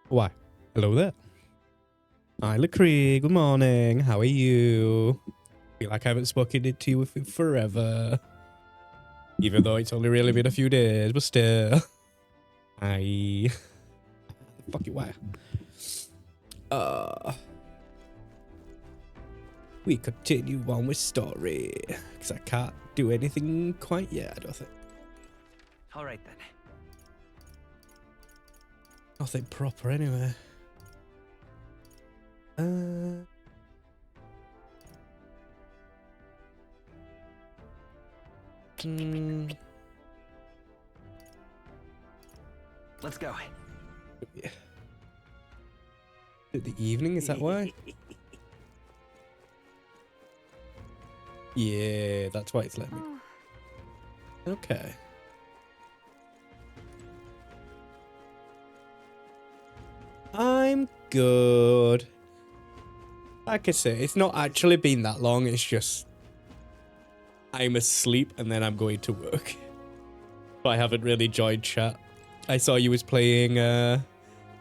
Why? Hello there. Hi, Lacree. Good morning. How are you? Feel like I haven't spoken to you in forever. Even though it's only really been a few days, but still. Hi. Fuck you, why? We continue on with story. Because I can't do anything quite yet, I don't think. Alright then. Nothing proper anyway. Let's go. Yeah. The evening, is that why? Yeah, that's why it's letting me. Okay. I'm good. Like I say, it's not actually been that long. It's just I'm asleep and then I'm going to work. But I haven't really joined chat. I saw you was playing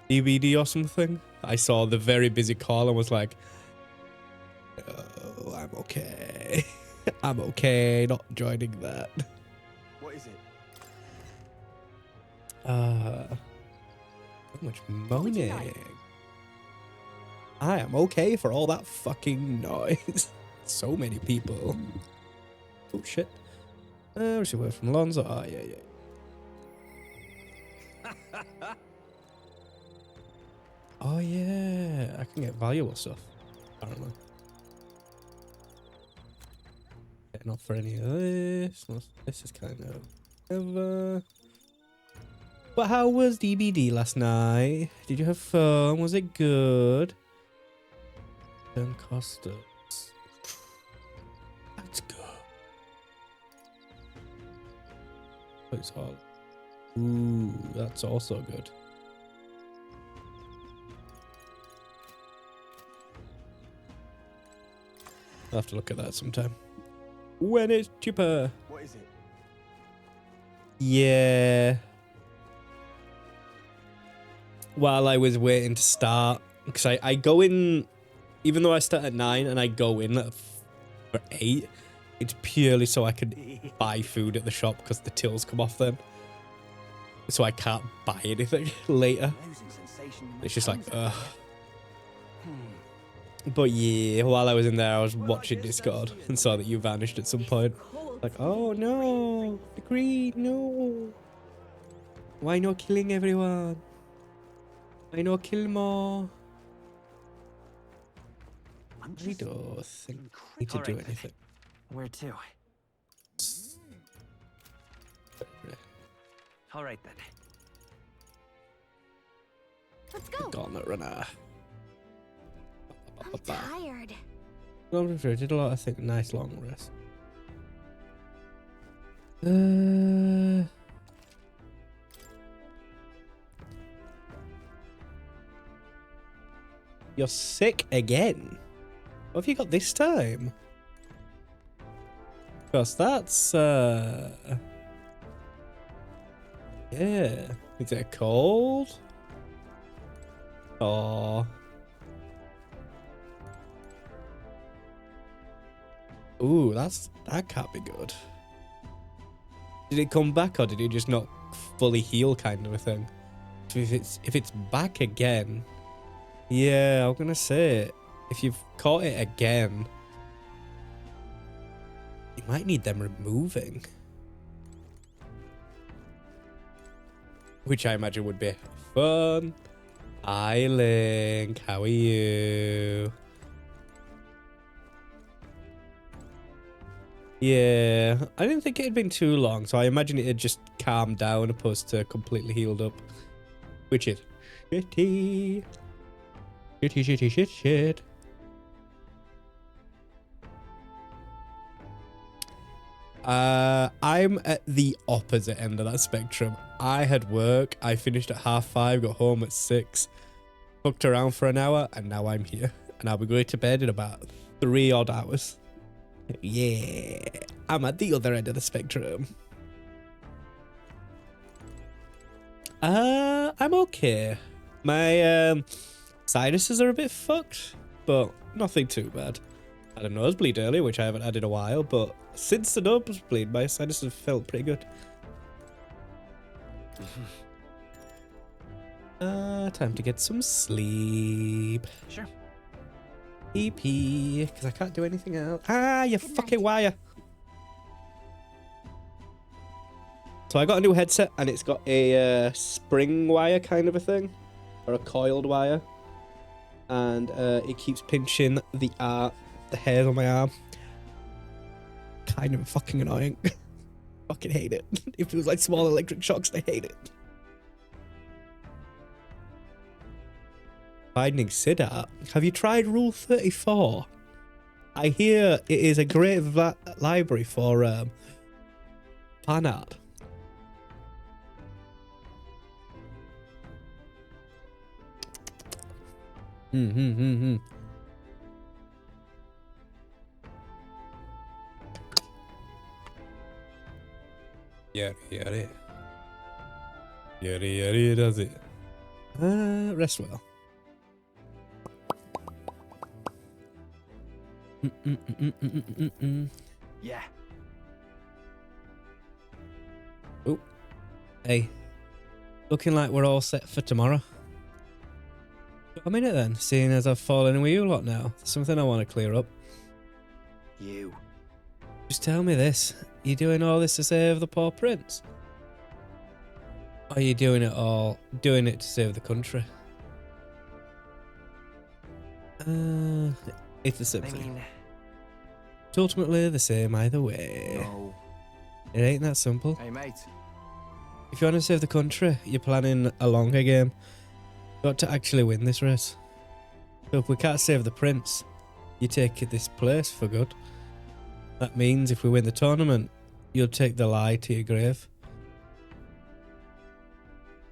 DVD or something. I saw the very busy call and was like, oh, I'm okay. I'm okay not joining that. What is it? So much moaning. I am okay for all that fucking noise. So many people. Oh shit. Where's your word from Lonzo? Oh yeah, yeah. Oh yeah, I can get valuable stuff. I don't know. Yeah, not for any of this. This is kind of whatever. But how was DBD last night? Did you have fun? Was it good? Then customs. That's good. It's all. Ooh, that's also good. I'll have to look at that sometime. When it's cheaper. What is it? Yeah. While I was waiting to start, because I go in, even though I start at 9 and I go in for 8, it's purely so I can buy food at the shop because the tills come off then. So I can't buy anything later. It's just like, ugh. But yeah, while I was in there, I was watching Discord and saw that you vanished at some point. Like, oh no, the green, no. Why not killing everyone? Why not kill more? I don't think I need to do anything. Where to? Alright then. Let's go. Gauntlet runner. I'm tired. I did a lot of things. Nice long rest. You're sick again? What have you got this time? Because that's yeah. Is it cold? Oh. Ooh, that can't be good. Did it come back or did it just not fully heal kind of a thing? If it's back again, yeah, I'm gonna say if you've caught it again, you might need them removing. Which I imagine would be fun. Hi Link, how are you? Yeah, I didn't think it had been too long, so I imagine it had just calmed down opposed to completely healed up. Which is shitty. Shit. I'm at the opposite end of that spectrum. I had work, I finished at 5:30, got home at 6, fucked around for an hour, and now I'm here. And I'll be going to bed in about 3 odd hours. Yeah, I'm at the other end of the spectrum. I'm okay. My sinuses are a bit fucked, but nothing too bad. I had a nosebleed earlier, which I haven't had in a while, but since the nosebleed, my sinuses have felt pretty good. Time to get some sleep. Sure. EP, because I can't do anything else. Ah, you fucking wire. So I got a new headset, and it's got a spring wire kind of a thing, or a coiled wire, and it keeps pinching the hairs on my arm. Kind of fucking annoying. Fucking hate it. It feels like small electric shocks. I hate it. Finding Siddharth. Have you tried Rule 34? I hear it is a great library for fan art. Yeah, does it. Rest well. Yeah. Oh, hey. Looking like we're all set for tomorrow. A minute then, seeing as I've fallen in with you a lot now. There's something I want to clear up. You. Just tell me this. You doing all this to save the poor prince? Or are you doing it to save the country? It's the same I thing. mean, It's ultimately the same either way. no. It ain't that simple. Hey, mate. If you want to save the country, you're planning a longer game. Got to actually win this race. So if we can't save the prince, you take this place for good. That means if we win the tournament, you'll take the lie to your grave.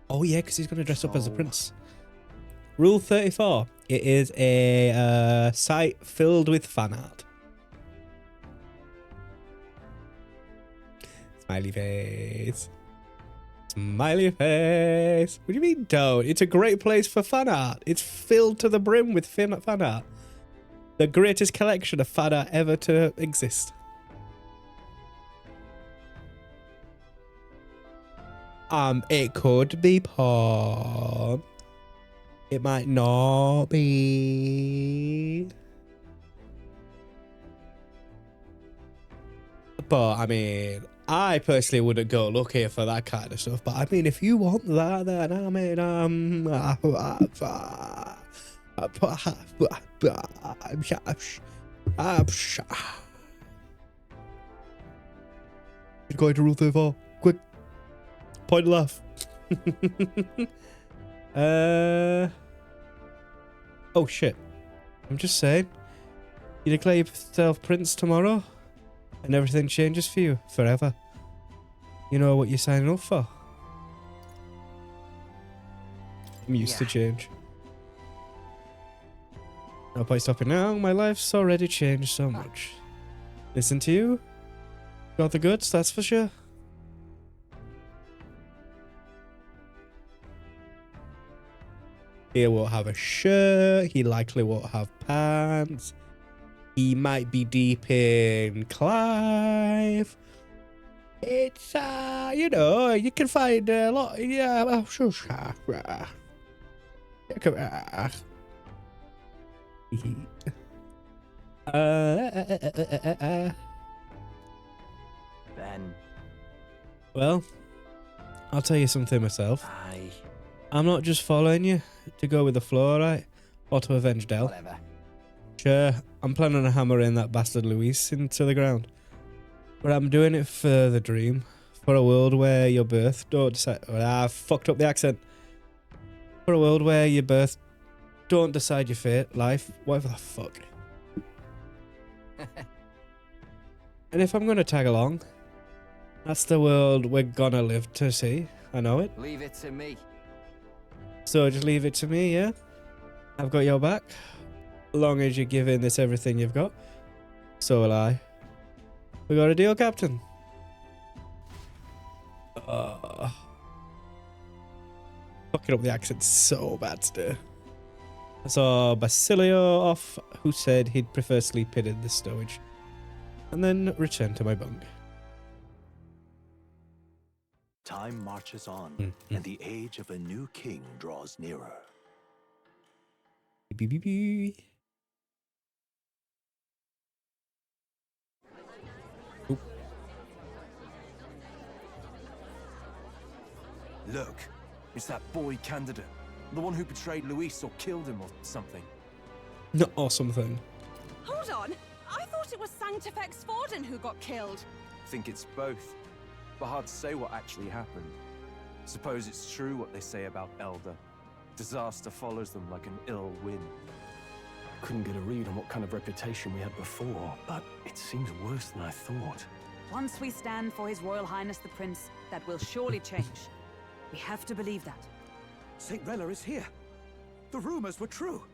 Oh yeah, because he's going to dress up as the prince. Rule 34. It is a site filled with fan art. Smiley face. Smiley face. What do you mean don't? It's a great place for fan art. It's filled to the brim with fan art. The greatest collection of fan art ever to exist. It could be porn. It might not be. But I mean, I personally wouldn't go look here for that kind of stuff. But I mean, if you want that, then I mean, you're going to Rule 34. Quick. Point left. Oh shit. I'm just saying. You declare yourself prince tomorrow, and everything changes for you forever. You know what you're signing up for. I'm used to change. No point stopping now. My life's already changed so much. Listen to you. Got the goods, that's for sure. He won't have a shirt. He likely won't have pants. He might be deep in Clive. It's, you know, you can find a lot. Yeah, well, sure. Ben. Well, I'll tell you something myself. I'm not just following you to go with the flow, right? Or to avenge Del. Whatever. Sure, I'm planning on hammering that bastard Luis into the ground. But I'm doing it for the dream. For a world where your birth don't decide... I fucked up the accent. For a world where your birth don't decide your fate, life, whatever the fuck. And if I'm going to tag along, that's the world we're gonna live to see. I know it. Leave it to me. So just leave it to me, yeah? I've got your back. As long as you're giving this everything you've got. So will I. We got a deal, Captain. Fucking up the accent so bad today. I saw Basilio off, who said he'd prefer sleeping in the stowage. And then return to my bunk. Time marches on, and the age of a new king draws nearer. Beep, beep, beep. Oop. Look, it's that boy candidate. The one who betrayed Luis or killed him or something. No, or something. Hold on! I thought it was Sanctifex Forden who got killed. Think it's both. But hard to say what actually happened. Suppose it's true what they say about Elder. Disaster follows them like an ill wind. Couldn't get a read on what kind of reputation we had before, but it seems worse than I thought. Once we stand for His Royal Highness the Prince, that will surely change. We have to believe that. St. Rella is here. The rumors were true.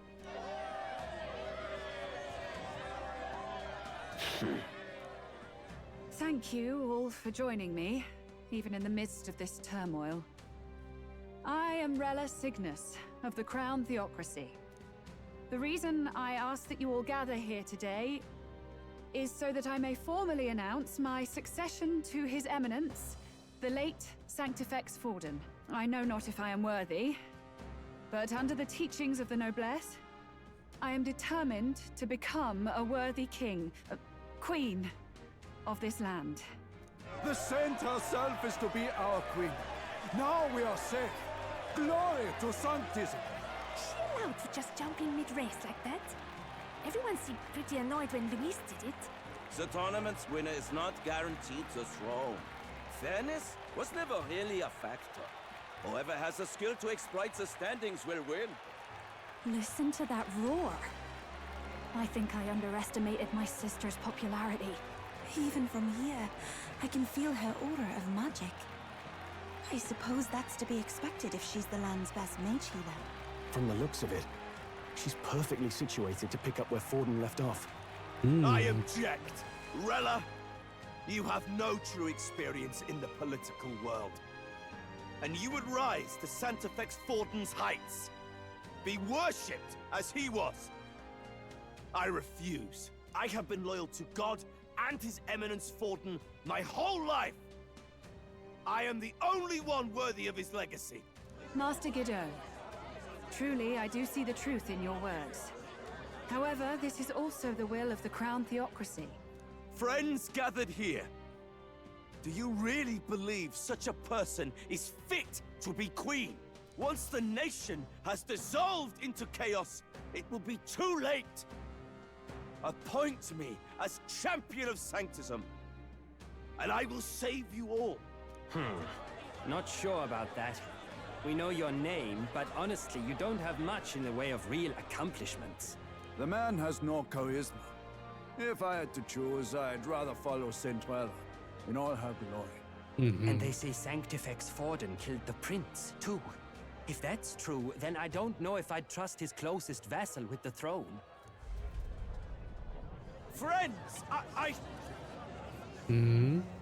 Thank you all for joining me, even in the midst of this turmoil. I am Rella Cygnus of the Crown Theocracy. The reason I ask that you all gather here today is so that I may formally announce my succession to His Eminence, the late Sanctifex Forden. I know not if I am worthy, but under the teachings of the noblesse, I am determined to become a worthy king, a queen of this land. The saint herself is to be our queen. Now we are safe. Glory to Sanctism. Is she allowed for just jumping mid-race like that? Everyone seemed pretty annoyed when Luis did it. The tournament's winner is not guaranteed the throne. Fairness was never really a factor. Whoever has the skill to exploit the standings will win. Listen to that roar. I think I underestimated my sister's popularity. Even from here, I can feel her aura of magic. I suppose that's to be expected if she's the land's best mage healer. From the looks of it, she's perfectly situated to pick up where Forden left off. I object. Rella, you have no true experience in the political world. And you would rise to Sanctifex Forden's heights. Be worshipped as he was. I refuse. I have been loyal to God and His Eminence Forden my whole life. I am the only one worthy of his legacy. Master Guido, truly I do see the truth in your words. However, this is also the will of the Crown Theocracy. Friends gathered here, do you really believe such a person is fit to be queen? Once the nation has dissolved into chaos, it will be too late. Appoint me as champion of Sanctism, and I will save you all. Not sure about that. We know your name, but honestly, you don't have much in the way of real accomplishments. The man has no charisma. If I had to choose, I'd rather follow St. Rella in all her glory. And they say Sanctifex Forden killed the prince, too. If that's true, then I don't know if I'd trust his closest vassal with the throne. Friends, I...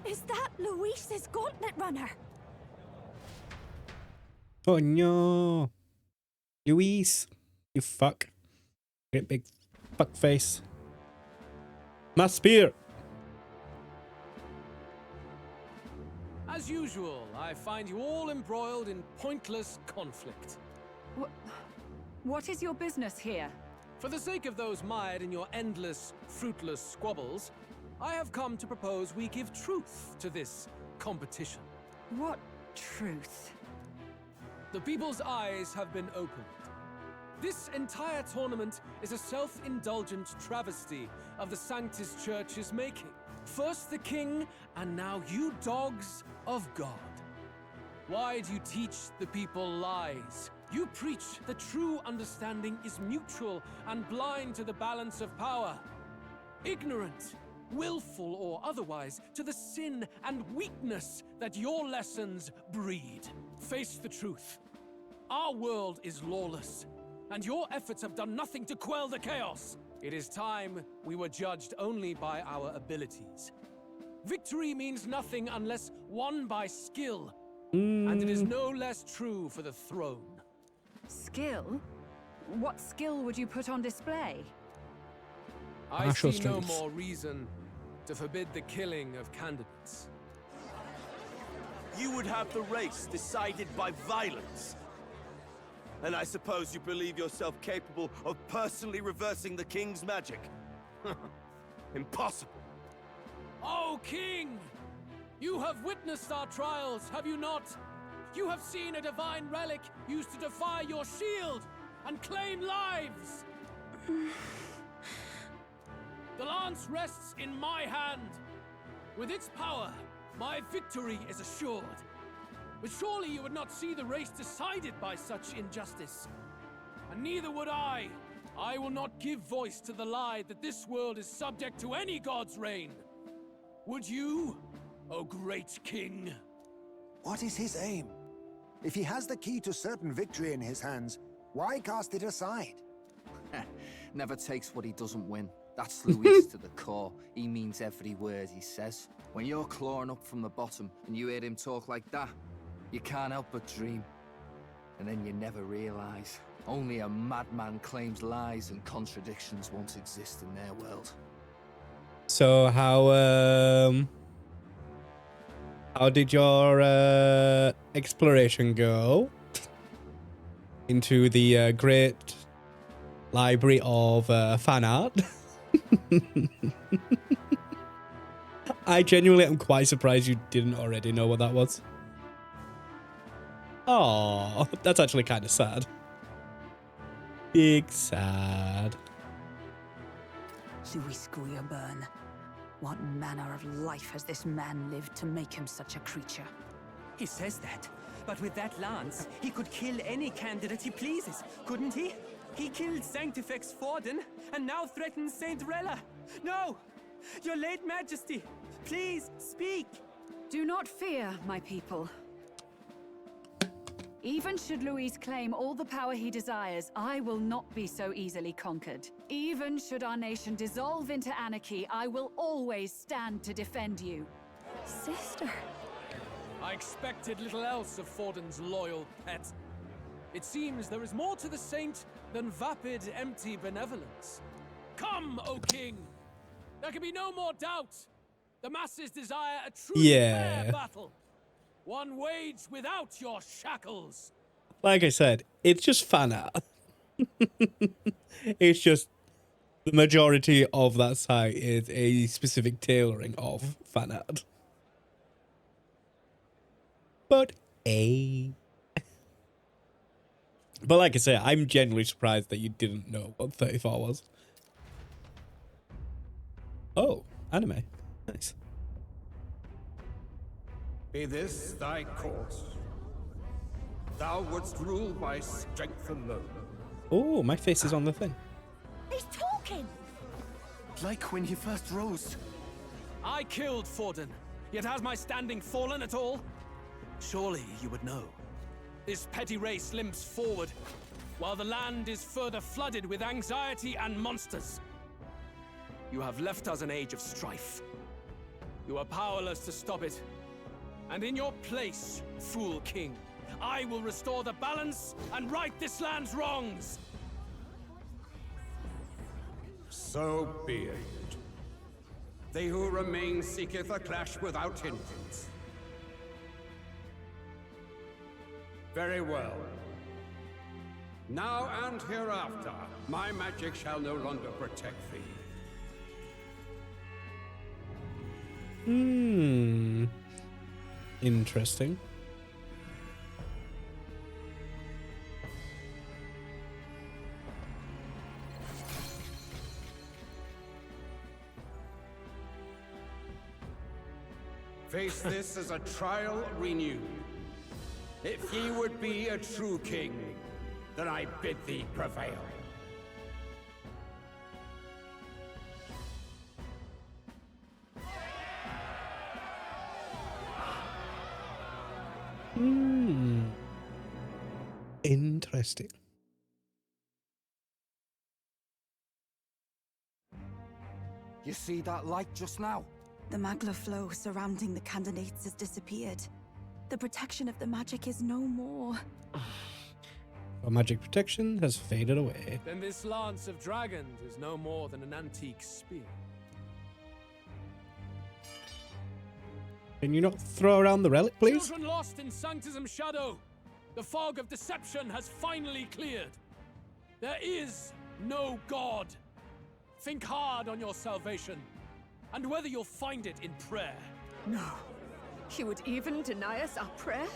Is that Luis's gauntlet runner? Oh no. Luis, you fuck. Great big fuck face. My spear. As usual, I find you all embroiled in pointless conflict. What is your business here? For the sake of those mired in your endless, fruitless squabbles, I have come to propose we give truth to this competition. What truth? The people's eyes have been opened. This entire tournament is a self-indulgent travesty of the Sanctus Church's making. First the king, and now you dogs of God. Why do you teach the people lies? You preach that true understanding is mutual and blind to the balance of power. Ignorant, willful or otherwise, to the sin and weakness that your lessons breed. Face the truth. Our world is lawless, and your efforts have done nothing to quell the chaos. It is time we were judged only by our abilities. Victory means nothing unless won by skill. And it is no less true for the throne. Skill? What skill would you put on display? I Martial see no strength. more reason to forbid the killing of candidates. You would have the race decided by violence. And I suppose you believe yourself capable of personally reversing the king's magic? Impossible. Oh, King! You have witnessed our trials, have you not? You have seen a divine relic used to defy your shield and claim lives! The lance rests in my hand. With its power, my victory is assured. But surely you would not see the race decided by such injustice. And neither would I. I will not give voice to the lie that this world is subject to any god's reign. Would you, O great king? What is his aim? If he has the key to certain victory in his hands, why cast it aside? Never takes what he doesn't win. That's Luis to the core. He means every word he says. When you're clawing up from the bottom and you hear him talk like that, you can't help but dream. And then you never realize. Only a madman claims lies and contradictions won't exist in their world. So how did your exploration go into the great library of fan art? I genuinely am quite surprised you didn't already know what that was. Oh, that's actually kind of sad. Big sad. Luis Guillerburn, what manner of life has this man lived to make him such a creature? He says that, but with that lance, he could kill any candidate he pleases, couldn't he? He killed Sanctifex Forden, and now threatens Saint Rella. No! Your late majesty, please, speak! Do not fear, my people. Even should Luis claim all the power he desires, I will not be so easily conquered. Even should our nation dissolve into anarchy, I will always stand to defend you. Sister. I expected little else of Forden's loyal pet. It seems there is more to the saint than vapid, empty benevolence. Come, O king! There can be no more doubt. The masses desire a truly fair battle. One waged without your shackles. Like I said, it's just fan art. It's just the majority of that site is a specific tailoring of fan art. But like I say, I'm genuinely surprised that you didn't know what 34 was. Oh, anime. Nice. Be this thy course. Thou wouldst rule by strength alone. Oh, my face is on the thing. He's talking! Like when you first rose. I killed Forden, yet has my standing fallen at all? Surely you would know. This petty race limps forward, while the land is further flooded with anxiety and monsters. You have left us an age of strife. You are powerless to stop it. And in your place, fool king, I will restore the balance and right this land's wrongs. So be it. They who remain seeketh a clash without hindrance. Very well. Now and hereafter, my magic shall no longer protect thee. Interesting. Face this as a trial renewed. If ye would be a true king, then I bid thee prevail. Interesting. You see that light just now? The magla flow surrounding the candidates has disappeared. The protection of the magic is no more. Our magic protection has faded away. Then this lance of dragons is no more than an antique spear. Can you not throw around the relic, please? Children lost in Sanctism's shadow. The fog of deception has finally cleared. There is no God. Think hard on your salvation, and whether you'll find it in prayer. No. You would even deny us our prayer?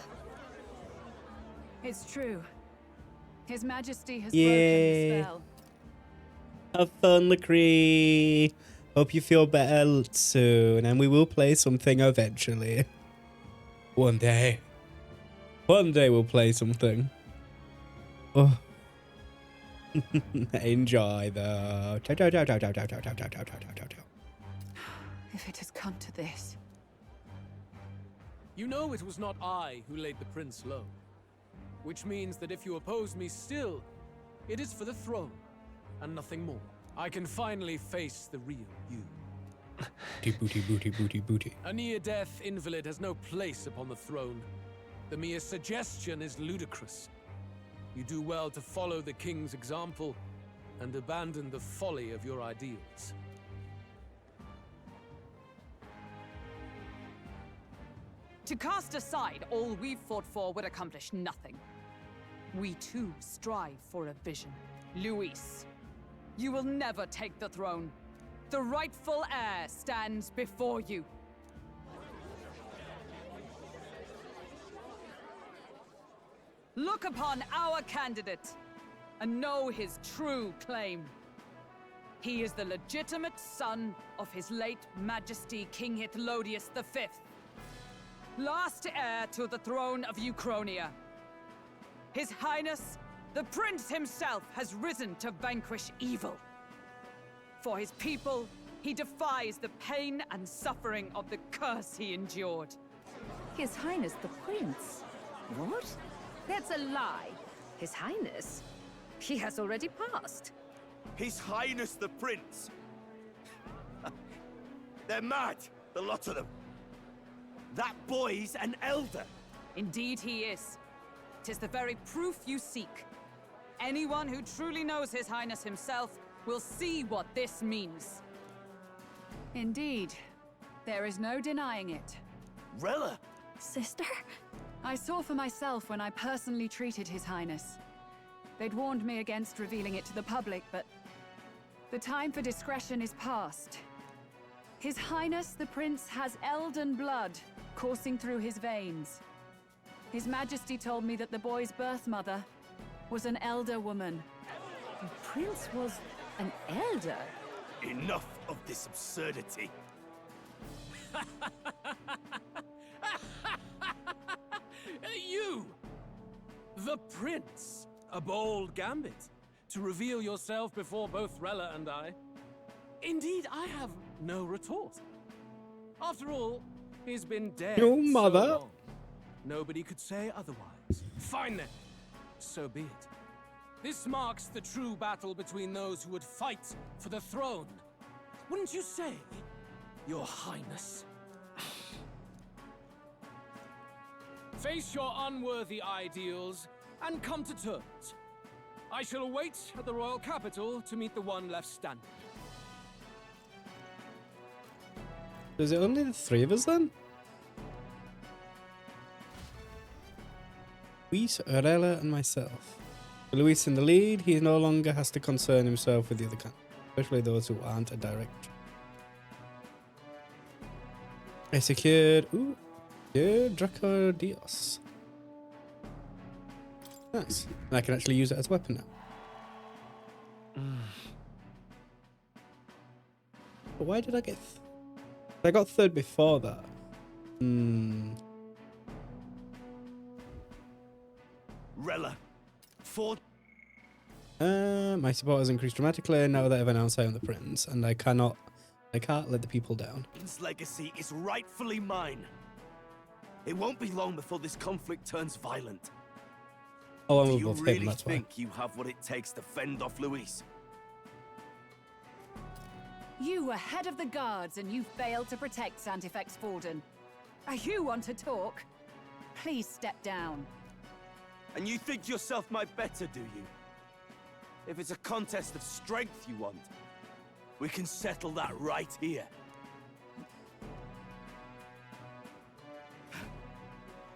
It's true. His Majesty has broken the spell. Have fun, Lacree. Hope you feel better soon, and we will play something eventually. One day. One day we'll play something. Oh. Enjoy, though. Ciao, ciao, ciao, ciao, ciao, ciao, ciao, ciao, ciao, ciao, ciao, ciao. If it has come to this. You know it was not I who laid the prince low. Which means that if you oppose me still, it is for the throne, and nothing more. I can finally face the real you. Booty, booty, booty, booty. A near-death invalid has no place upon the throne. The mere suggestion is ludicrous. You do well to follow the king's example and abandon the folly of your ideals. To cast aside all we've fought for would accomplish nothing. We too strive for a vision. Luis, you will never take the throne. The rightful heir stands before you. Look upon our candidate and know his true claim. He is the legitimate son of his late Majesty King Hithlodius V, last heir to the throne of Uchronia. His Highness, the Prince himself, has risen to vanquish evil. For his people, he defies the pain and suffering of the curse he endured. His Highness the Prince? What? That's a lie. His Highness? He has already passed. His Highness the Prince! They're mad, the lot of them. That boy's an elder. Indeed he is. 'Tis the very proof you seek. Anyone who truly knows His Highness himself will see what this means. Indeed. There is no denying it. Rella! Sister? I saw for myself when I personally treated His Highness. They'd warned me against revealing it to the public, but the time for discretion is past. His Highness the Prince has elden blood coursing through his veins. His Majesty told me that the boy's birth mother was an elder woman. The Prince was an elder? Enough of this absurdity. You! The Prince! A bold gambit. To reveal yourself before both Rella and I. Indeed, I have no retort. After all, he's been dead Your so mother? long. Nobody could say otherwise. Fine then. So be it. This marks the true battle between those who would fight for the throne. Wouldn't you say, Your Highness? Face your unworthy ideals and come to terms. I shall await at the royal capital to meet the one left standing. Is it only the three of us then? Luis, Rella, and myself. With Luis in the lead, he no longer has to concern himself with the other candidates, especially those who aren't a direct. I secured Draco Dios. Nice. And I can actually use it as a weapon now. But why did I get... I got third before that. Rella, for... My support has increased dramatically now that I've announced I am the prince, and I can't let the people down. His legacy is rightfully mine. It won't be long before this conflict turns violent. Oh, I'm Do you above him, really that's why. think you have what it takes to fend off Luis? You were head of the guards and you failed to protect Santifex Forden. Are you want to talk? please step down. And you think yourself my better, do you? If it's a contest of strength you want, we can settle that right here.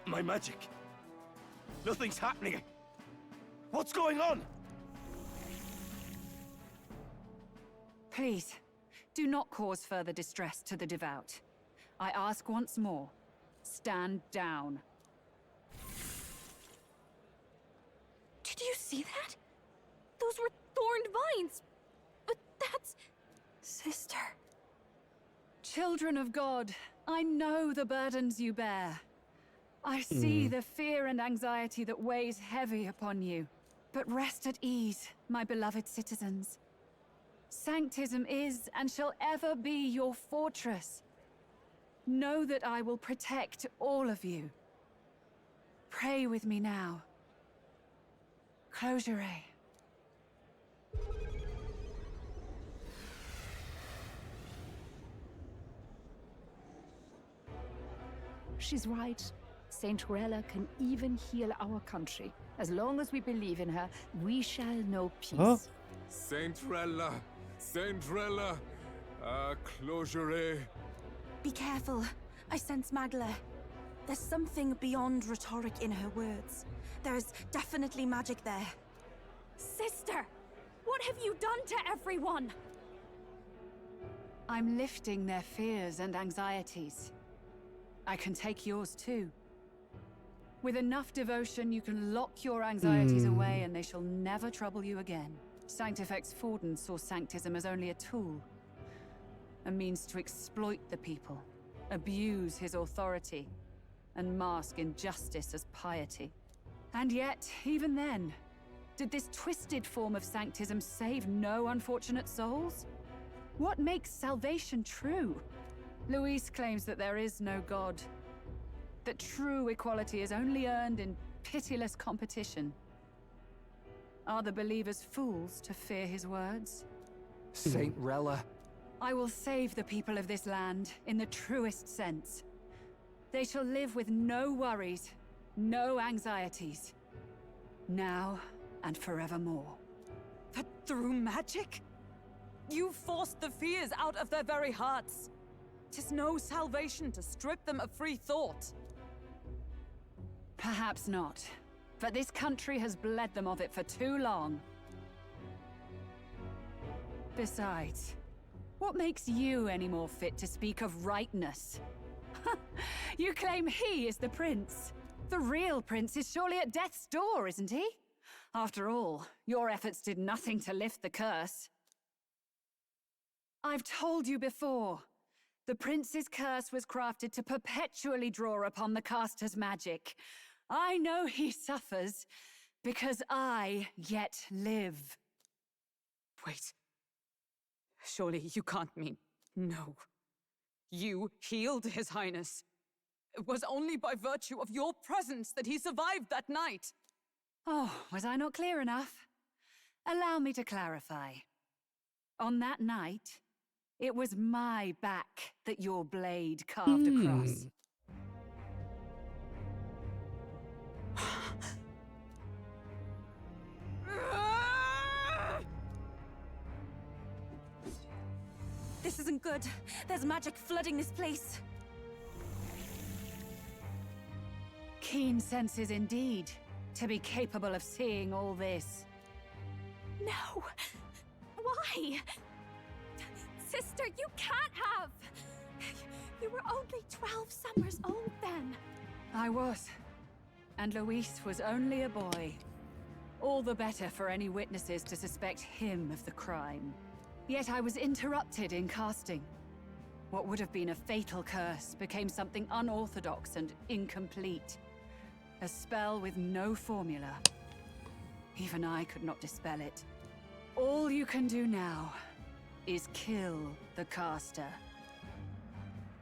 My magic. Nothing's happening. What's going on? Please, do not cause further distress to the devout. I ask once more, stand down. Did you see that? Those were thorned vines. But that's... Sister. Children of God, I know the burdens you bear. I see the fear and anxiety that weighs heavy upon you. But rest at ease, my beloved citizens. Sanctism is and shall ever be your fortress. Know that I will protect all of you. Pray with me now. Close your eye. She's right. Saint Rella can even heal our country. As long as we believe in her, we shall know peace. Huh? Saint Rella! Saint Rella! Close your eye. Be careful. I sense Magla. There's something beyond rhetoric in her words. There's definitely magic there. Sister! What have you done to everyone? I'm lifting their fears and anxieties. I can take yours too. With enough devotion, you can lock your anxieties away and they shall never trouble you again. Sanctifex Forden saw Sanctism as only a tool. A means to exploit the people, abuse his authority, and mask injustice as piety. And yet, even then, did this twisted form of Sanctism save no unfortunate souls? What makes salvation true? Luis claims that there is no God, that true equality is only earned in pitiless competition. Are the believers fools to fear his words? Saint Rella. I will save the people of this land in the truest sense. They shall live with no worries, no anxieties. Now and forevermore. But through magic? You forced the fears out of their very hearts. 'Tis no salvation to strip them of free thought. Perhaps not. But this country has bled them of it for too long. Besides, what makes you any more fit to speak of rightness? You claim he is the prince. The real prince is surely at death's door, isn't he? After all, your efforts did nothing to lift the curse. I've told you before. The prince's curse was crafted to perpetually draw upon the caster's magic. I know he suffers, because I yet live. Wait. Surely you can't mean... No. You healed His Highness. It was only by virtue of your presence that he survived that night. Oh, was I not clear enough? Allow me to clarify. On that night, it was my back that your blade carved across. This isn't good. There's magic flooding this place. Keen senses indeed, to be capable of seeing all this. No! Why? Sister, you can't have! You were only 12 summers old then. I was. And Luis was only a boy. All the better for any witnesses to suspect him of the crime. Yet I was interrupted in casting. What would have been a fatal curse became something unorthodox and incomplete. A spell with no formula. Even I could not dispel it. All you can do now is kill the caster.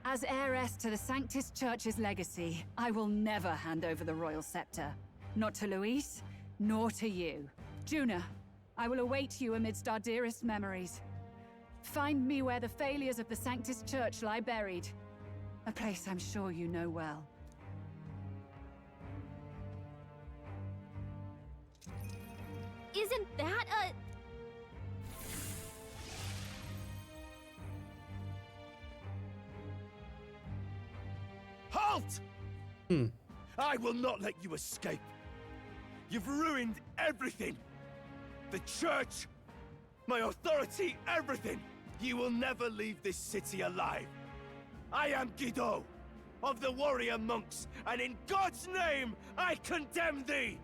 As heiress to the Sanctis Church's legacy, I will never hand over the royal scepter. Not to Luis, nor to you. Juna, I will await you amidst our dearest memories. Find me where the failures of the Sanctis Church lie buried. A place I'm sure you know well. Isn't that a... Halt! Hmm. I will not let you escape. You've ruined everything. The church, my authority, everything. You will never leave this city alive. I am Guido, of the warrior monks, and in God's name, I condemn thee!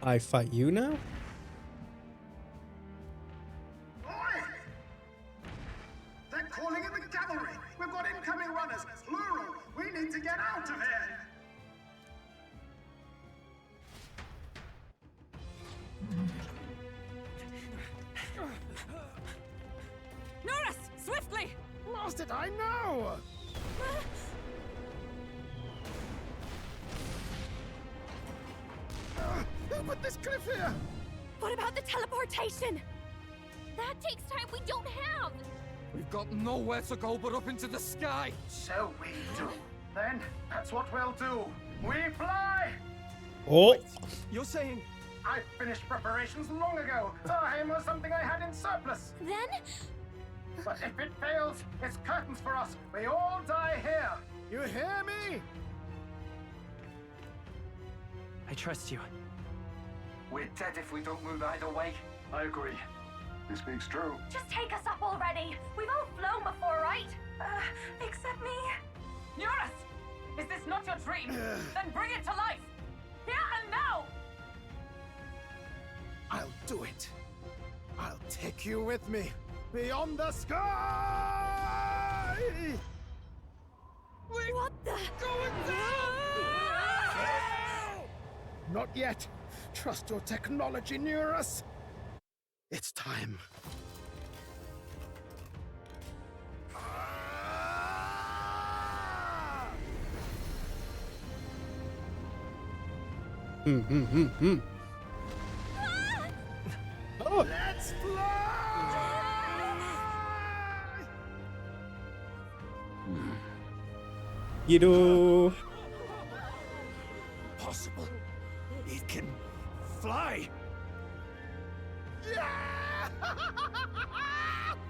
I fight you now? Oi! They're calling in the cavalry! We've got incoming runners, plural! We need to get out of here! Norris, swiftly! Lost it, I know! Who put this cliff here? What about the teleportation? That takes time we don't have! We've got nowhere to go but up into the sky! So we do. Then, that's what we'll do. We fly! Oh! Wait, you're saying... I finished preparations long ago. Time was something I had in surplus. Then? But if it fails, it's curtains for us. We all die here. You hear me? I trust you. We're dead if we don't move either way. I agree. This speaks true. Just take us up already! We've all flown before, right? Except me. Norris! Is this not your dream? Then bring it to life! Here and now! I'll do it. I'll take you with me. Beyond the sky! What the? Going down! Not yet. Trust your technology, Neurus. It's time. Oh. Let's fly! You know. Possible. It can fly. Yeah!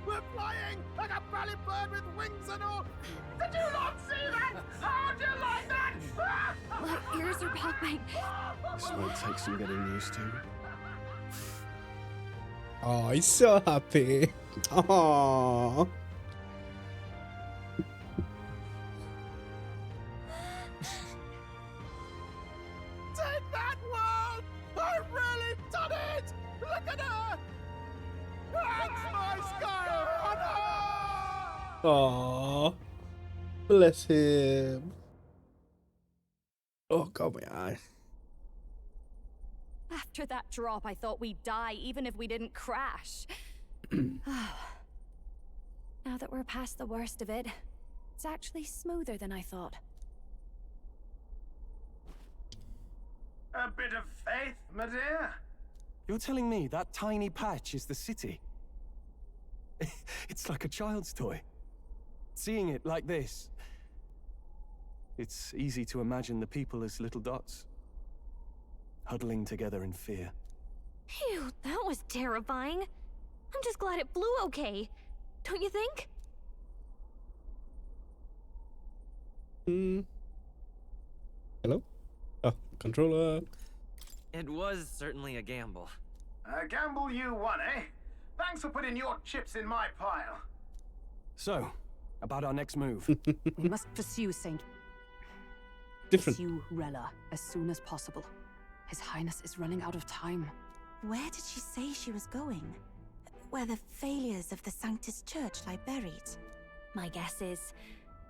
We're flying like a bally bird with wings and all. Did you not see that? How do you like that? My ears are popping. This might take some getting used to. Oh, he's so happy. Oh. Take that, world! I've really done it! Look at her! That's my sky runner! Oh. Bless him. Oh, God, my eye. After that drop, I thought we'd die even if we didn't crash. Now that we're past the worst of it, it's actually smoother than I thought. A bit of faith, my dear. You're telling me that tiny patch is the city? It's like a child's toy. Seeing it like this, it's easy to imagine the people as little dots, huddling together in fear. Phew, that was terrifying. I'm just glad it flew okay. Don't you think? Hello? Oh, controller. It was certainly a gamble. A gamble you won, eh? Thanks for putting your chips in my pile. So, about our next move. We must pursue Saint... Different. Pursue Rella as soon as possible. His Highness is running out of time. Where did she say she was going? Where the failures of the Sanctus Church lie buried? My guess is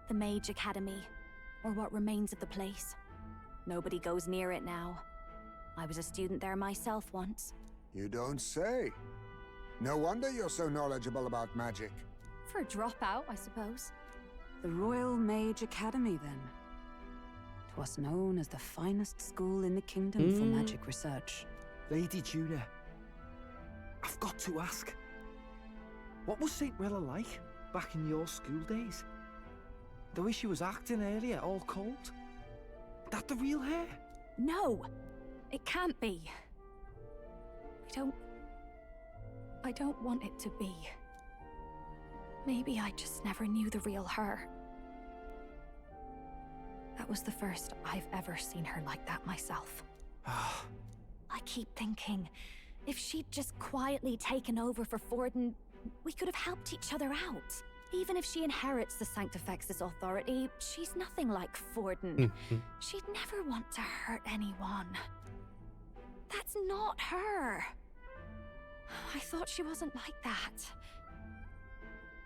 the Mage Academy, or what remains of the place. Nobody goes near it now. I was a student there myself once. You don't say. No wonder you're so knowledgeable about magic. For a dropout, I suppose. The Royal Mage Academy, then. 'Twas known as the finest school in the kingdom for magic research. Lady Julia, I've got to ask. What was St. Rella like back in your school days? The way she was acting earlier, all cold? That the real hair? No! It can't be. I don't want it to be. Maybe I just never knew the real her. That was the first I've ever seen her like that myself. I keep thinking, if she'd just quietly taken over for Forden, we could have helped each other out. Even if she inherits the Sanctifex's authority, she's nothing like Forden. She'd never want to hurt anyone. That's not her. I thought she wasn't like that.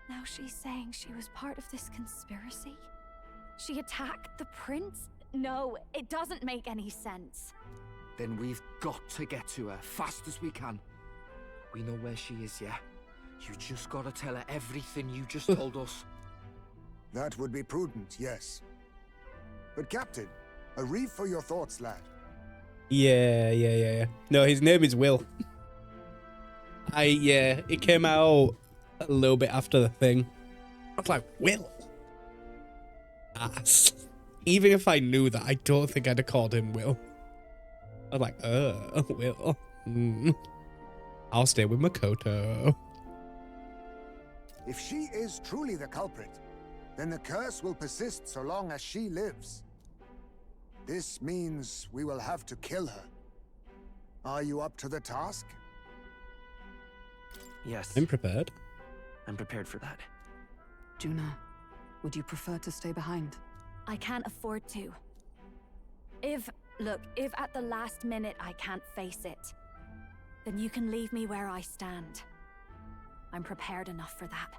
Now she's saying she was part of this conspiracy? She attacked the prince? No, it doesn't make any sense. Then we've got to get to her fast as we can. We know where she is, yeah? You just gotta tell her everything you just told us. That would be prudent, yes. But Captain, a reef for your thoughts, lad. Yeah. No, his name is Will. It came out a little bit after the thing. I was like, Will? Ass. Even if I knew that, I don't think I'd have called him Will. I was like, Will. I'll stay with Makoto. If she is truly the culprit, then the curse will persist so long as she lives. This means we will have to kill her. Are you up to the task? Yes. I'm prepared. I'm prepared for that. Juna, would you prefer to stay behind? I can't afford to. If at the last minute I can't face it, then you can leave me where I stand. I'm prepared enough for that.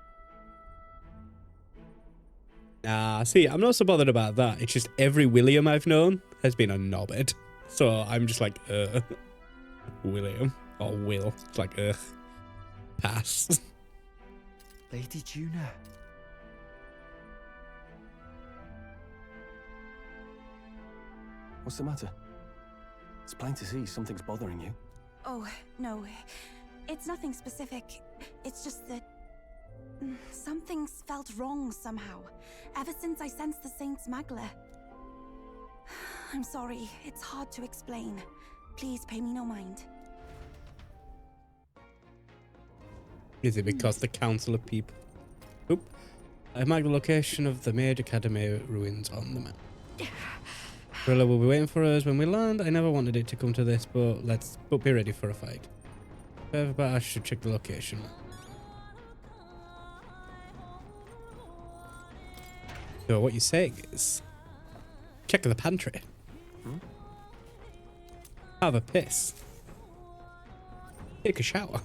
Nah, see, I'm not so bothered about that. It's just every William I've known has been a knobhead. So I'm just like, William. Or Will. It's like, pass. Lady Juna. What's the matter? It's plain to see something's bothering you. Oh, no. It's nothing specific. It's just that something's felt wrong somehow, ever since I sensed the Saint's Magla. I'm sorry, it's hard to explain. Please pay me no mind. Is it because the Council of People? Oop. I marked the location of the Mage Academy ruins on the map. Rilla will be waiting for us when we land. I never wanted it to come to this, but but be ready for a fight. But I should check the location. So what you're saying is, check the pantry. Have a piss. Take a shower.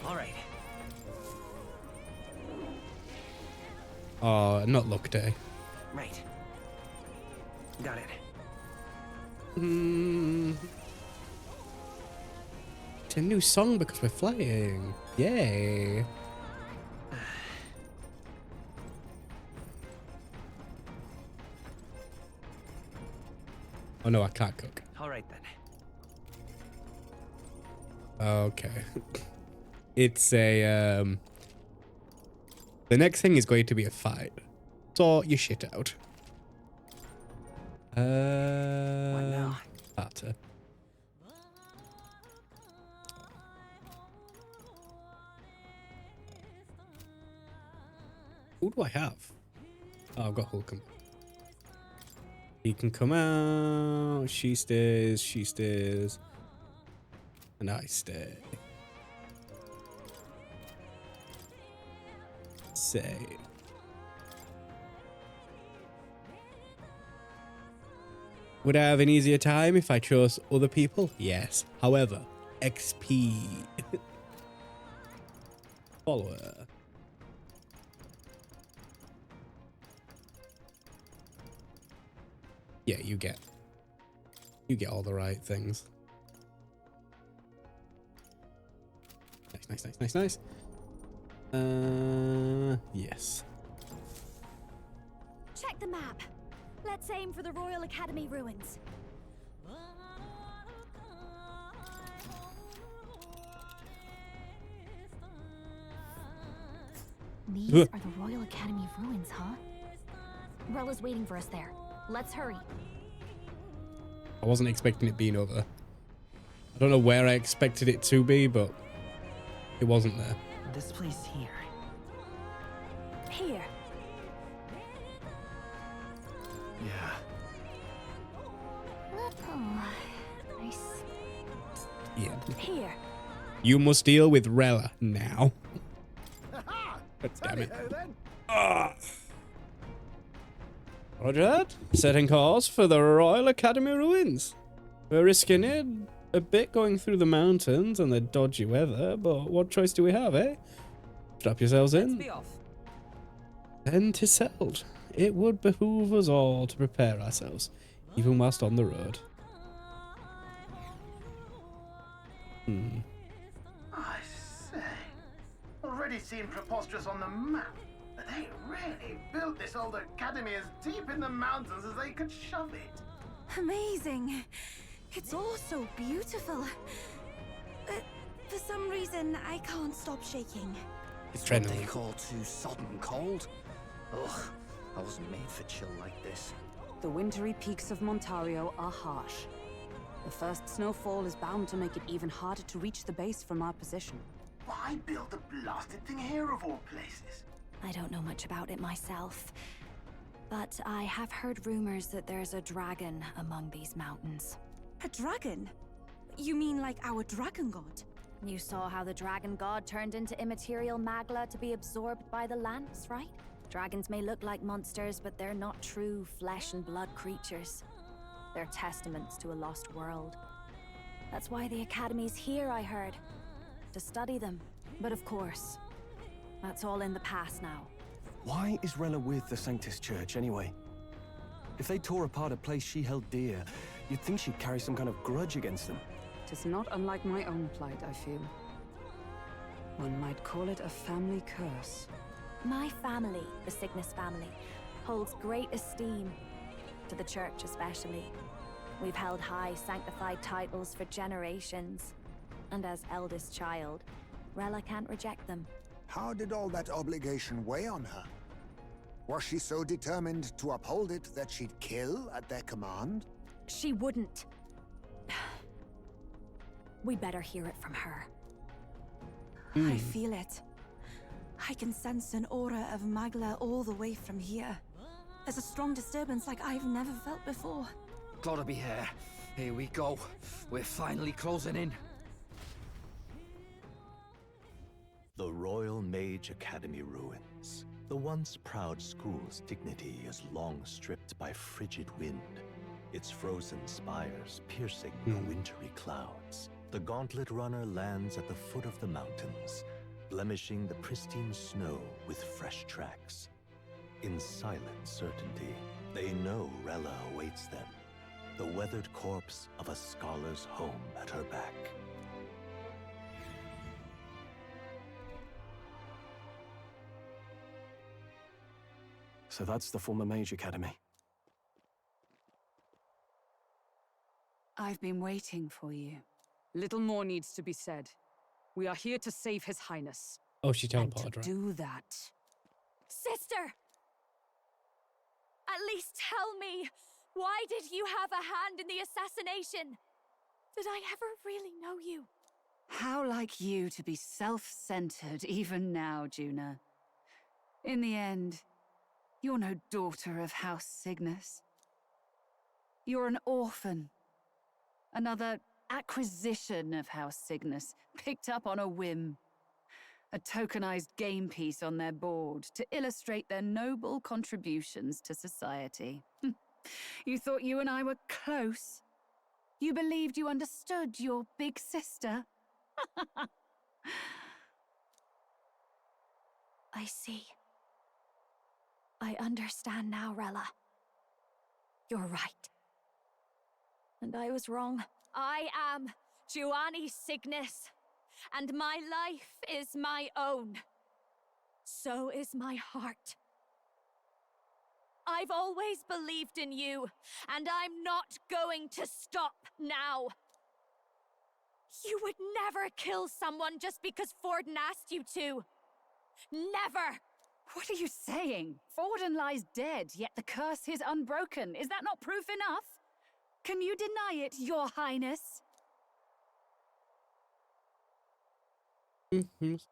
All right. Oh, not luck day. Right. Got it. It's a new song because we're flying. Yay. Oh no, I can't cook. All right then. Okay. It's a the next thing is going to be a fight. Sort your shit out. What now? Starter. Who do I have? Oh, I've got Hulk. He can come out. She stays. She stays. And I stay. Say. Would I have an easier time if I chose other people? Yes. However, XP. Follower. Yeah, you get all the right things. Nice. Yes. Check the map. Let's aim for the Royal Academy ruins. These are the Royal Academy ruins, huh? Rella's waiting for us there. Let's hurry. I wasn't expecting it being over there. I don't know where I expected it to be, but it wasn't there. This place here. Here. Yeah. Oh, nice. Yeah. Here. You must deal with Rella now. God damn Tally it. ho then. Roger that. Setting course for the Royal Academy ruins. We're risking it a bit going through the mountains and the dodgy weather, but what choice do we have, eh? Strap yourselves in. Let's be off. Then 'tis settled. It would behoove us all to prepare ourselves, even whilst on the road. I say, already seem preposterous on the map, but they really built this old academy as deep in the mountains as they could shove it. Amazing. It's all so beautiful. But for some reason, I can't stop shaking. It's What trending. they call too sodden cold. Ugh, I wasn't made for chill like this. The wintry peaks of Montario are harsh. The first snowfall is bound to make it even harder to reach the base from our position. Why build the blasted thing here of all places? I don't know much about it myself, but I have heard rumors that there's a dragon among these mountains. A dragon? You mean like our dragon god? You saw how the dragon god turned into immaterial magla to be absorbed by the lance, right? Dragons may look like monsters, but they're not true flesh and blood creatures. They're testaments to a lost world. That's why the Academy's here, I heard. To study them. But of course, that's all in the past now. Why is Rella with the Sanctus Church, anyway? If they tore apart a place she held dear, you'd think she'd carry some kind of grudge against them. Tis not unlike my own plight, I feel. One might call it a family curse. My family, the Cygnus family, holds great esteem, to the church especially. We've held high sanctified titles for generations, and as eldest child, Rella can't reject them. How did all that obligation weigh on her? Was she so determined to uphold it that she'd kill at their command? She wouldn't. We better hear it from her. I feel it. I can sense an aura of Magla all the way from here. There's a strong disturbance like I've never felt before. Gotta be here. Here we go. We're finally closing in. The Royal Mage Academy ruins. The once proud school's dignity is long stripped by frigid wind, its frozen spires piercing the wintry clouds. The gauntlet runner lands at the foot of the mountains, blemishing the pristine snow with fresh tracks. In silent certainty, they know Rella awaits them, the weathered corpse of a scholar's home at her back. So that's the former Mage Academy. I've been waiting for you. Little more needs to be said. We are here to save His Highness. Oh, she And teleported, to right? do that, Sister! At least tell me, why did you have a hand in the assassination? Did I ever really know you? How like you to be self-centered even now, Juna. In the end, you're no daughter of House Cygnus. You're an orphan. Another acquisition of House Cygnus, picked up on a whim. A tokenized game piece on their board to illustrate their noble contributions to society. You thought you and I were close? You believed you understood your big sister? I see. I understand now, Rella. You're right. And I was wrong. I am Giovanni Cygnus, and my life is my own. So is my heart. I've always believed in you, and I'm not going to stop now. You would never kill someone just because Forden asked you to. Never! What are you saying? Forden lies dead, yet the curse is unbroken. Is that not proof enough? Can you deny it, Your Highness?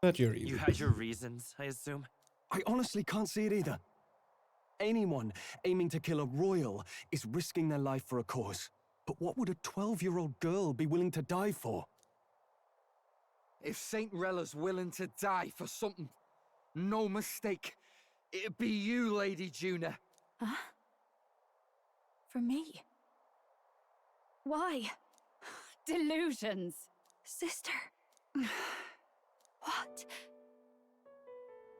That's your You reason. had your reasons, I assume? I honestly can't see it either. Anyone aiming to kill a royal is risking their life for a cause. But what would a 12-year-old girl be willing to die for? If Saint Rella's willing to die for something, no mistake, it'd be you, Lady Juna. Huh? For me? Why? Delusions. Sister. What?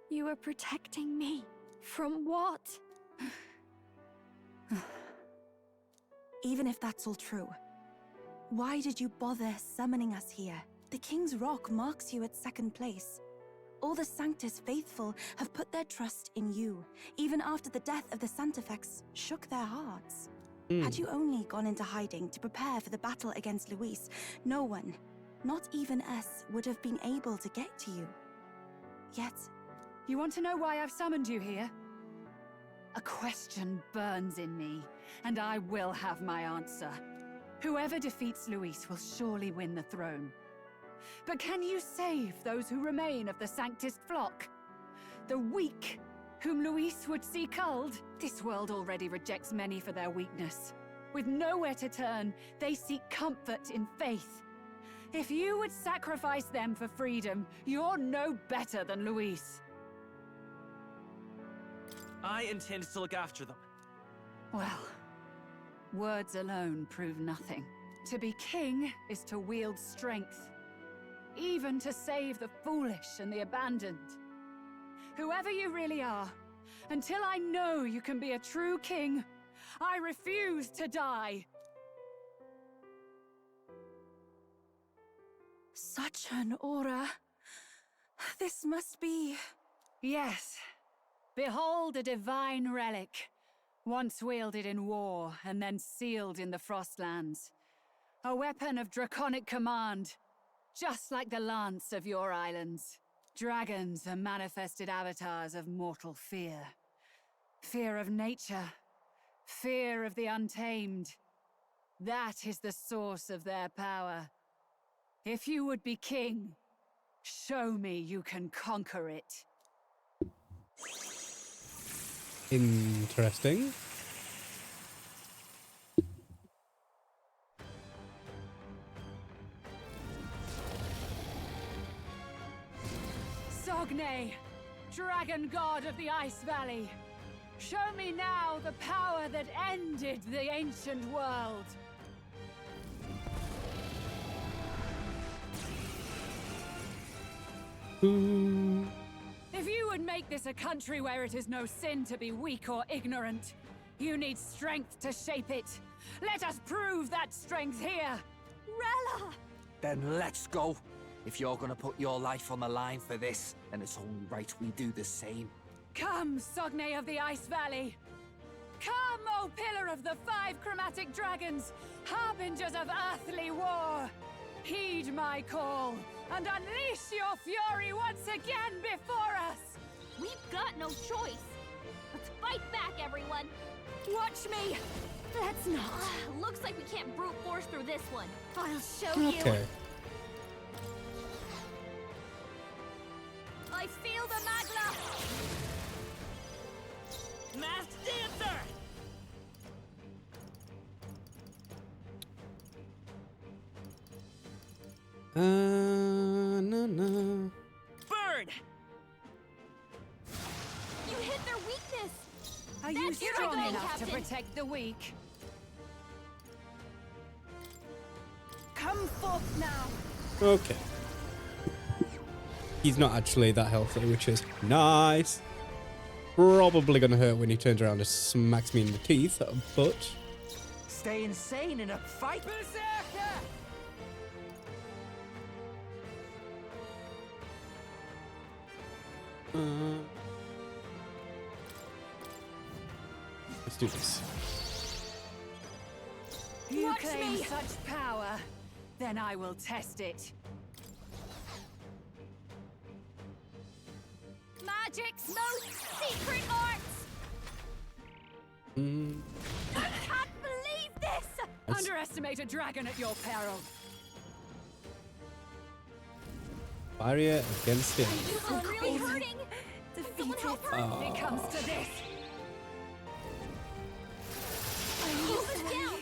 You were protecting me. From what? Even if that's all true, why did you bother summoning us here? The King's Rock marks you at second place. All the Sanctus faithful have put their trust in you, even after the death of the Santafex shook their hearts. Had you only gone into hiding to prepare for the battle against Luis, no one, not even us, would have been able to get to you. Yet... You want to know why I've summoned you here? A question burns in me, and I will have my answer. Whoever defeats Luis will surely win the throne. But can you save those who remain of the Sanctist flock? The weak, whom Luis would see culled? This world already rejects many for their weakness. With nowhere to turn, they seek comfort in faith. If you would sacrifice them for freedom, you're no better than Luis. I intend to look after them. Well, words alone prove nothing. To be king is to wield strength, even to save the foolish and the abandoned. Whoever you really are, until I know you can be a true king, I refuse to die. Such an aura. This must be... Yes. Behold a divine relic, once wielded in war and then sealed in the Frostlands. A weapon of draconic command, just like the lance of your islands. Dragons are manifested avatars of mortal fear. Fear of nature, fear of the untamed. That is the source of their power. If you would be king, show me you can conquer it. Interesting. Sogne, dragon god of the Ice Valley, show me now the power that ended the ancient world. If you would make this a country where it is no sin to be weak or ignorant, you need strength to shape it. Let us prove that strength here. Rella! Then let's go. If you're gonna put your life on the line for this, then it's only right we do the same. Come, Sogne of the Ice Valley. Come, O Pillar of the 5 Chromatic Dragons, harbingers of earthly war. Heed my call, and unleash your fury once again before us! We've got no choice! Let's fight back, everyone! Watch me! Let's not. Looks like we can't brute force through this one. I'll show you! Okay. I feel the Magla! Masked Dancer! No. Bird! You hit their weakness! Are you That's your strong goal, enough to Captain. protect the weak? Come forth now! Okay. He's not actually that healthy, which is nice. Probably gonna hurt when he turns around and smacks me in the teeth, but... Stay insane in a fight? Berserker! Let's do this. You Watch claim me. such power, then I will test it. Magic's most secret arts! Mm. I can't believe this! Underestimate a dragon at your peril. Barrier against it. I'm really hurting. Someone help her. It comes to this. Who's down?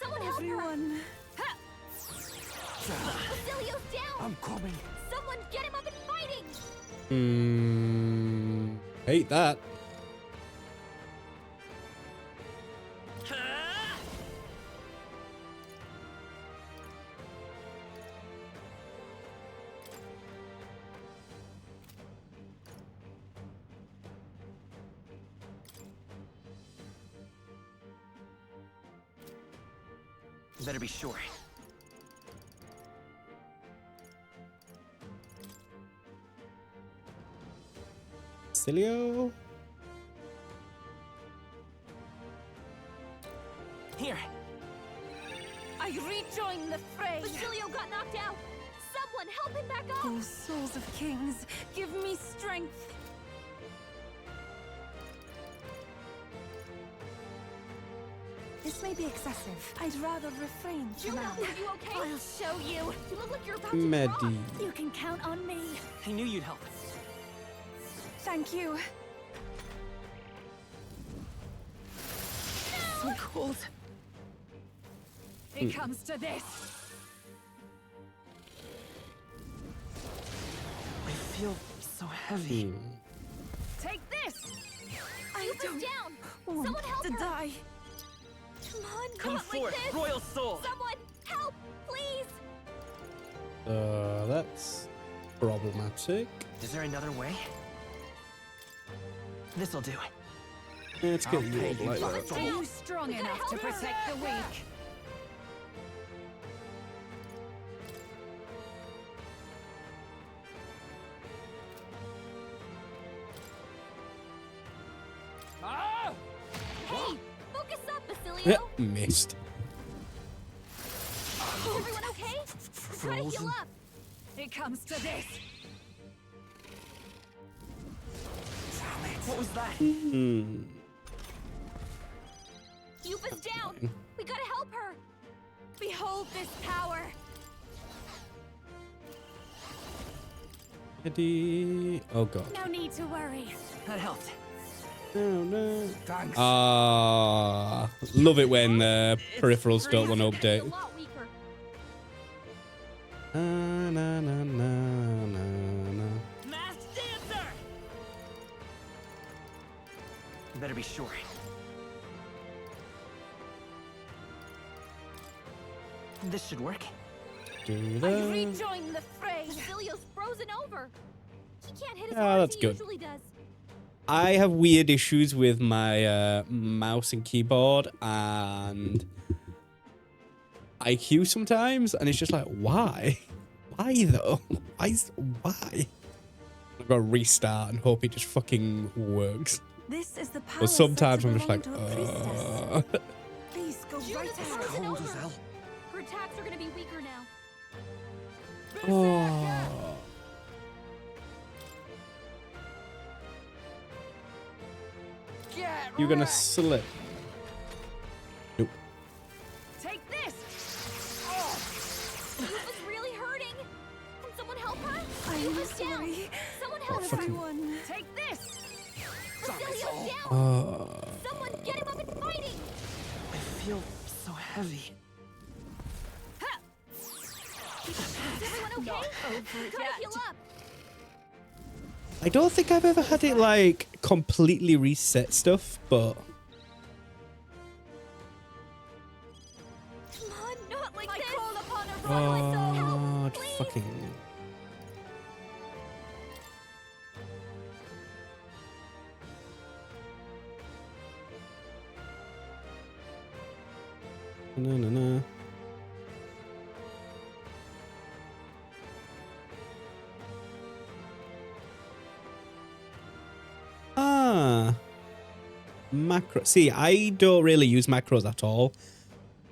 Someone help her. Basilio's down. I'm coming. Someone get him up and fighting. Hate that. Better be sure. Basilio? Here. I rejoin the fray. Basilio got knocked out. Someone help him back up. Oh, souls of kings, give me strength. This may be excessive. I'd rather refrain for now. Are you okay? I'll show you. You look like you're about to Medi. drop. You can count on me. I knew you'd help. Thank you. So cold. It comes to this. I feel so heavy. Take this. I You've don't down. want Someone help to her. die. Come on, Come not forth, like this. royal soul. Someone help, please. That's problematic. Is there another way? This'll do. Let's get you pay up you like back. that. Are you strong enough to protect the weak? Ah! Hey, focus up, Basilio. Missed. Is everyone okay? Try to heal up. It comes to this. What was that? Yupa's down. We gotta help her. Behold this power. Eddie. Oh god. No need to worry. That helped. Oh no. Thanks. Love it when peripherals don't want to A update. lot weaker. Na na na na na. Masked dancer! Better be sure. This should work. I rejoin the fray. Basilio's frozen over. He can't hit as Yeah, hard that's as he good. usually does. I have weird issues with my mouse and keyboard and IQ sometimes, and it's just like, why? Why though? Why? I've got to restart and hope it just fucking works. This is the power. But sometimes I'm just like, Please go right Yuna's ahead. frozen Cold as over. hell. Her attacks are gonna be weaker now. oh. You're gonna slip. Nope. Take this. Yupa's really hurting. Can someone help her? I'm Yupa's down. sorry. Someone help her. Everyone. Take this. Basilio's down. Someone get him up and fighting. I feel so heavy. Is everyone okay? Gotta heal up. I don't think I've ever had it like completely reset stuff, but Come on, not like this. I call upon a God, fucking. No, no, no. Macro. See, I don't really use macros at all.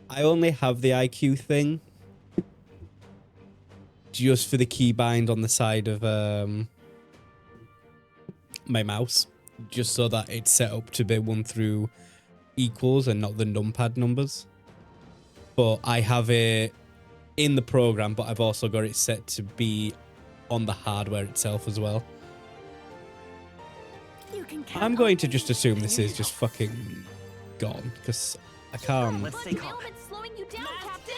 I only have the IQ thing just for the keybind on the side of my mouse, just so that it's set up to be 1 through equals and not the numpad numbers. but I have it in the program, but I've also got it set to be on the hardware itself as well. I'm going to just assume this is just fucking gone, because I can't. Let's stay calm. Slowing you down, Captain.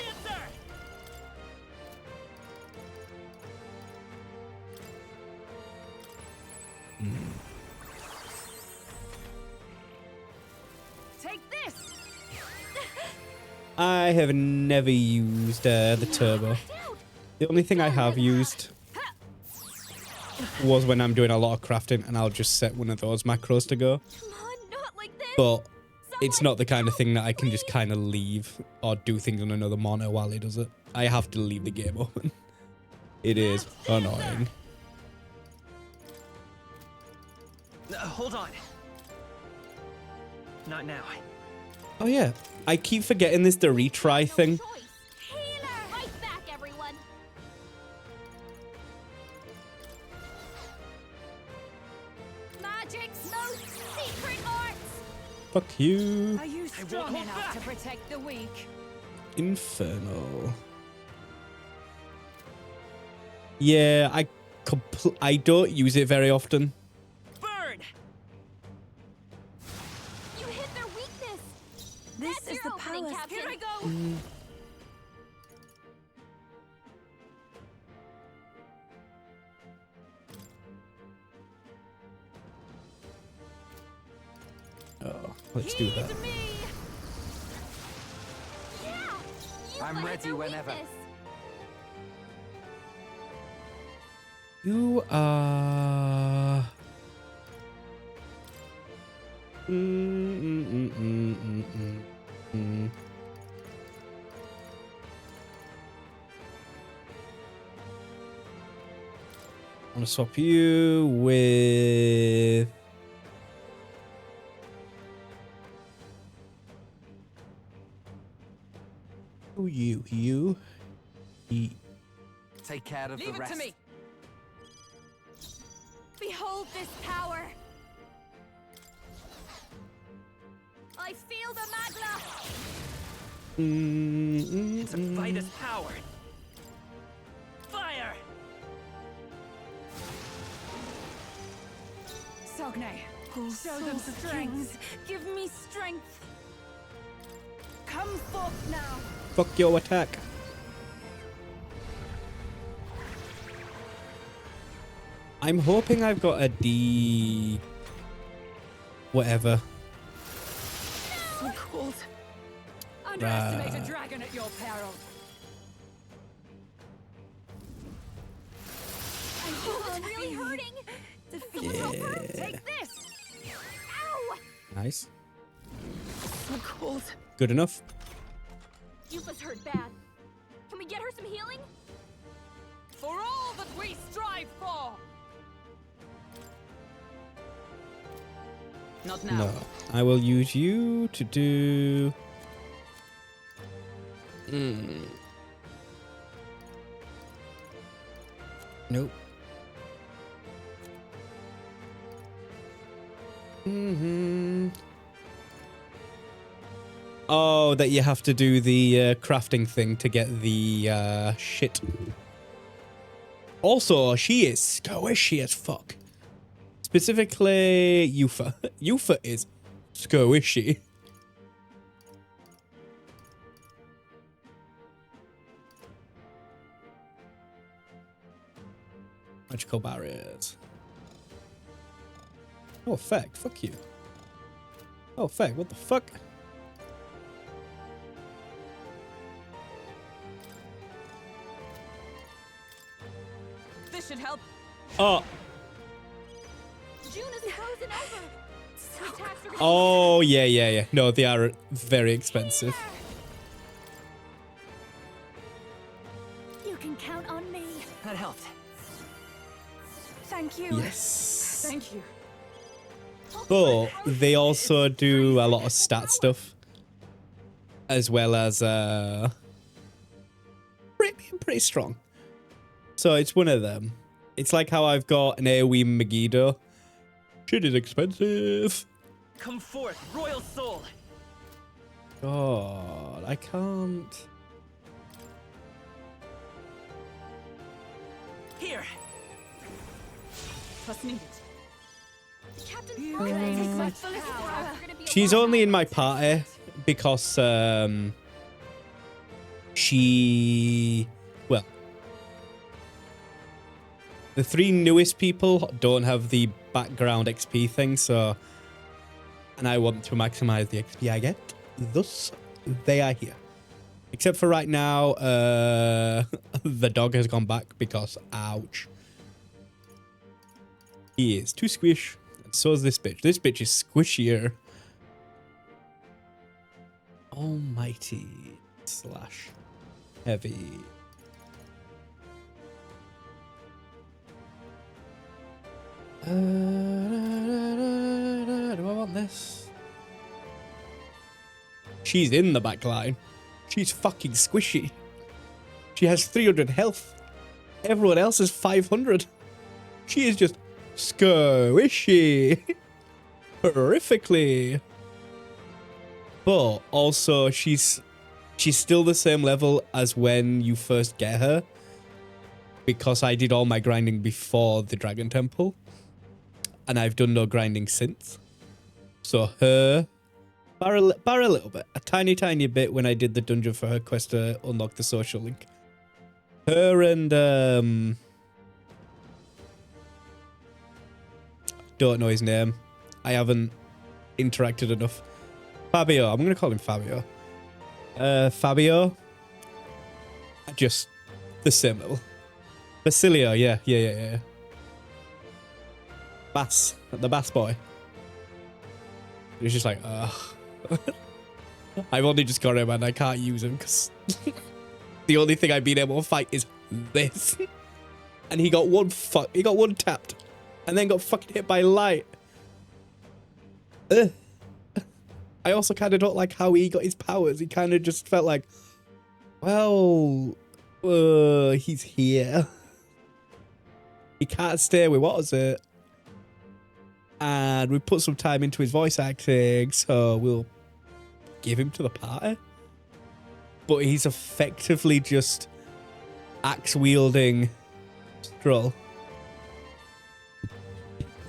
Take this. I have never used the turbo. The only thing I have used was when I'm doing a lot of crafting, and I'll just set one of those macros to go. But it's not the kind of thing that I can just kind of leave or do things on another monitor while it does it. I have to leave the game open. It is annoying. Hold on. Not now. Oh yeah, I keep forgetting this the retry thing. Right back, everyone. Magic's most secret arts. Fuck you. Are you strong enough to protect the weak? Infernal. Yeah, I don't use it very often. Burn. You hit their weakness. This That's is your the opening, power. Captain. Here I go. Oh, let's do that. I'm ready whenever. You are. I'm gonna swap you with. Who you? Take care of the Leave it rest. to me. Behold this power. I feel the magla. It's a Vitus power. Fire! Sogne, show them strength. Give me strength. Come forth now. Fuck your attack. I'm hoping I've got a D. Whatever. So cold. Underestimate a dragon at your peril. I'm really hurting. Yeah. Take this. Ow! Nice. So cold. Good enough. Yufa's hurt bad. Can we get her some healing? For all that we strive for. Not now. No. I will use you to do. Nope. Oh, that you have to do the crafting thing to get the shit. Also, she is squishy as fuck. Specifically, Yufa. Yufa is squishy. Magical barriers. Oh, effect. Fuck you. Oh, effect. What the fuck? This should help. Oh. June is frozen over. Attacks are gonna Oh, yeah. No, they are very expensive. You can count on me. That helped. Thank you. Yes. Thank you. But they also do a lot of stat stuff. As well as pretty strong. So it's one of them. It's like how I've got an AoE Megiddo. Shit is expensive. Come forth, royal soul. God, I can't. Here. Trust needed. She's only in my party because well, the 3 newest people don't have the background XP thing, so, and I want to maximize the XP I get, thus they are here. Except for right now, the dog has gone back because, ouch. He is too squish, and so is this bitch. This bitch is squishier. Almighty / heavy. Do I want this? She's in the back line. She's fucking squishy. She has 300 health. Everyone else is 500. She is just squishy. Horrifically. But also she's still the same level as when you first get her. Because I did all my grinding before the Dragon Temple. And I've done no grinding since. So her, bar a little bit. A tiny bit when I did the dungeon for her quest to unlock the social link. Her and, don't know his name. I haven't interacted enough. Fabio, I'm going to call him Fabio. Fabio, just the same level. Basilio, yeah. Bass, the bass boy. He's just like, ugh. I've only just got him and I can't use him because the only thing I've been able to fight is this. And he got one tapped and then got fucking hit by light. Ugh. I also kind of don't like how he got his powers. He kind of just felt like, well, he's here. He can't stay with what was it? And we put some time into his voice acting, so we'll give him to the party. But he's effectively just axe-wielding Stroll.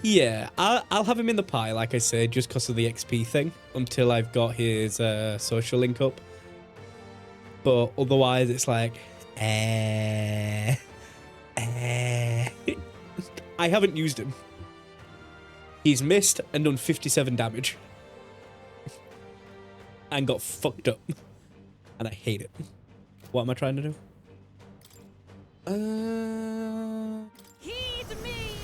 Yeah, I'll have him in the party, like I said, just because of the XP thing, until I've got his social link up. But otherwise, it's like, I haven't used him. He's missed and done 57 damage. And got fucked up. And I hate it. What am I trying to do? Heed me!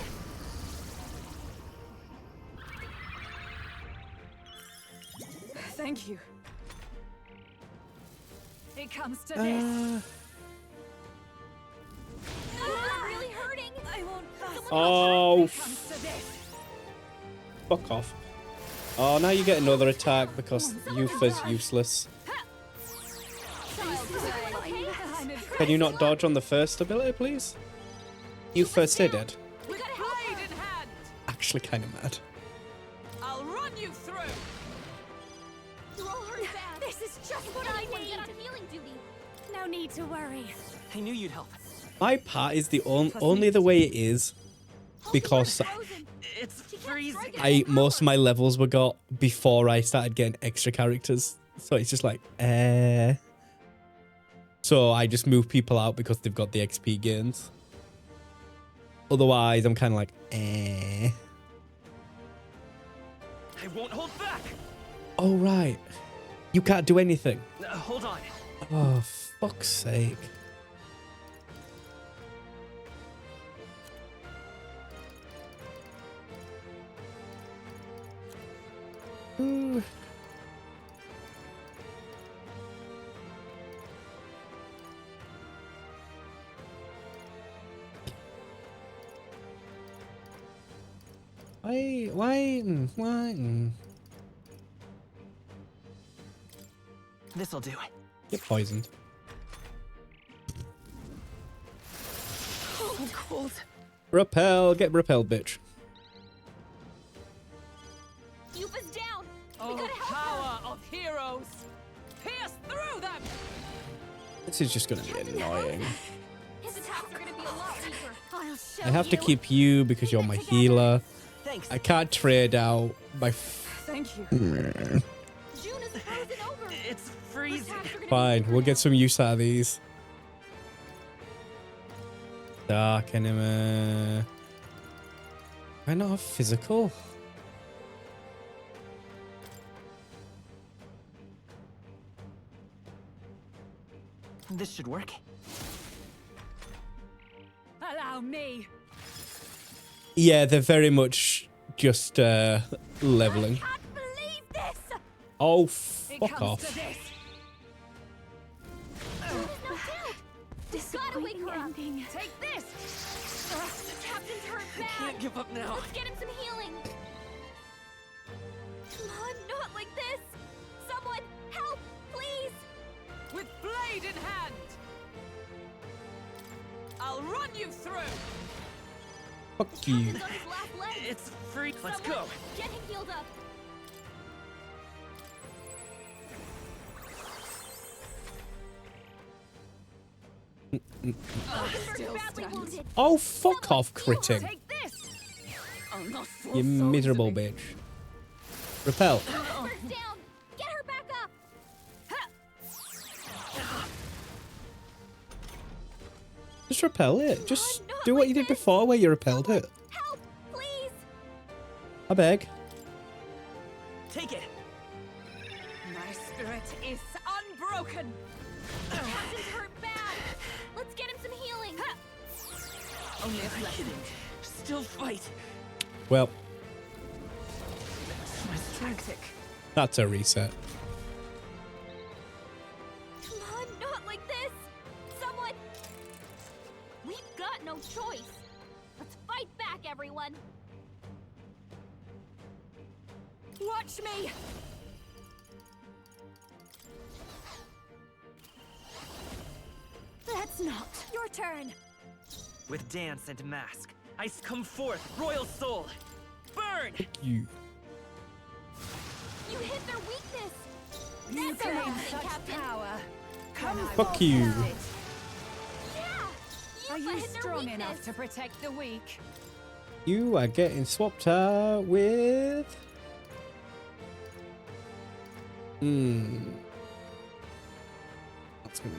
Thank you. It comes to this. I'm really hurting. I won't Oh, fuck off. Oh, now you get another attack because Yufa's useless. Can you not dodge on the first ability, please? Yufa, stay dead. Actually kind of mad. I'll run you through. This is just what I need. Get on healing duty. No need to worry. I knew you'd help. My part is the only the way it is because It's freezing. most of my levels were got before I started getting extra characters. So it's just like, So I just move people out because they've got the XP gains. Otherwise, I'm kind of like, I won't hold back. Oh, right. You can't do anything. Hold on. Oh, fuck's sake. Ooh. Why? This'll do. Get poisoned. Oh, I'm cold. Repel, get repelled, bitch. Yufa's down. Oh, power of heroes! Pierce through them! This is just gonna be annoying. His attack I have to keep you because you're my healer. Thanks. I can't trade out my... Thank you. It's freezing. Fine, we'll get some use out of these. Dark enemy. Why not have physical? This should work. Allow me. Yeah, they're very much just leveling. Oh, fuck off. Disappointing ending. Take this. The captain's hurt bad. I can't give up now. Let's get him some healing. Come on, not like this. Someone help, please. With blade in hand. I'll run you through. Fuck you. It's free. Let's go. Get him healed up. Still wounded. Oh, fuck off, critting. Take this. I'll not fall You so miserable easily. bitch. Repel. First down. Get her back up. Just repel it. Just do what you did before where you repelled it. Help, please. I beg. Take it. My spirit is unbroken. The captain's hurt bad. Let's get him some healing. Only a flesh wound. Still fight. Well, My tactic. that's a reset. Come on, not like this. Someone. We've got no choice. Let's fight back, everyone. Watch me. That's not. Your turn. With dance and mask, I come forth, royal soul. Burn! You. You hit their weakness. You That's claim amazing, such Captain. power. Come Fuck you. Are you hit their strong weakness. enough to protect the weak? You are getting swapped out with... That's gonna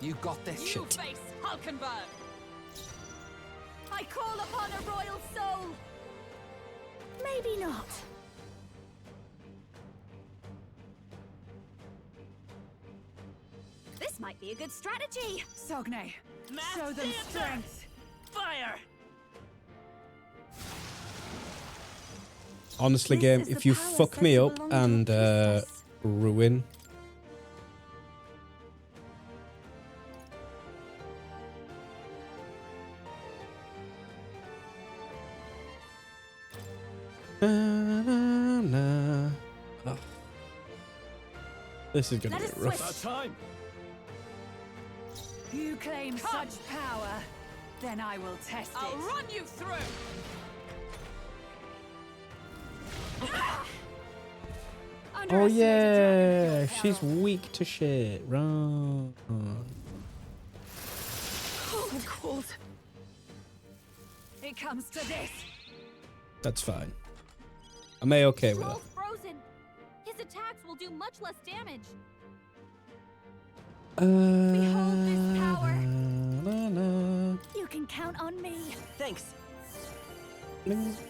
be... You got this. You face Hulkenberg. I call upon a royal soul. Maybe not. This might be a good strategy. Sogne, show them strength. Fire! Honestly, game, if you fuck me up and ruin... Oh. This is gonna be rough. Time. You claim such power, then I will test it. I'll run you through. Oh yeah, she's weak to shit. Right. Cold, cold. It comes to this. That's fine. I'm A-okay with that. Troll's frozen. His attacks will do much less damage. Behold this power. You can count on me. Thanks.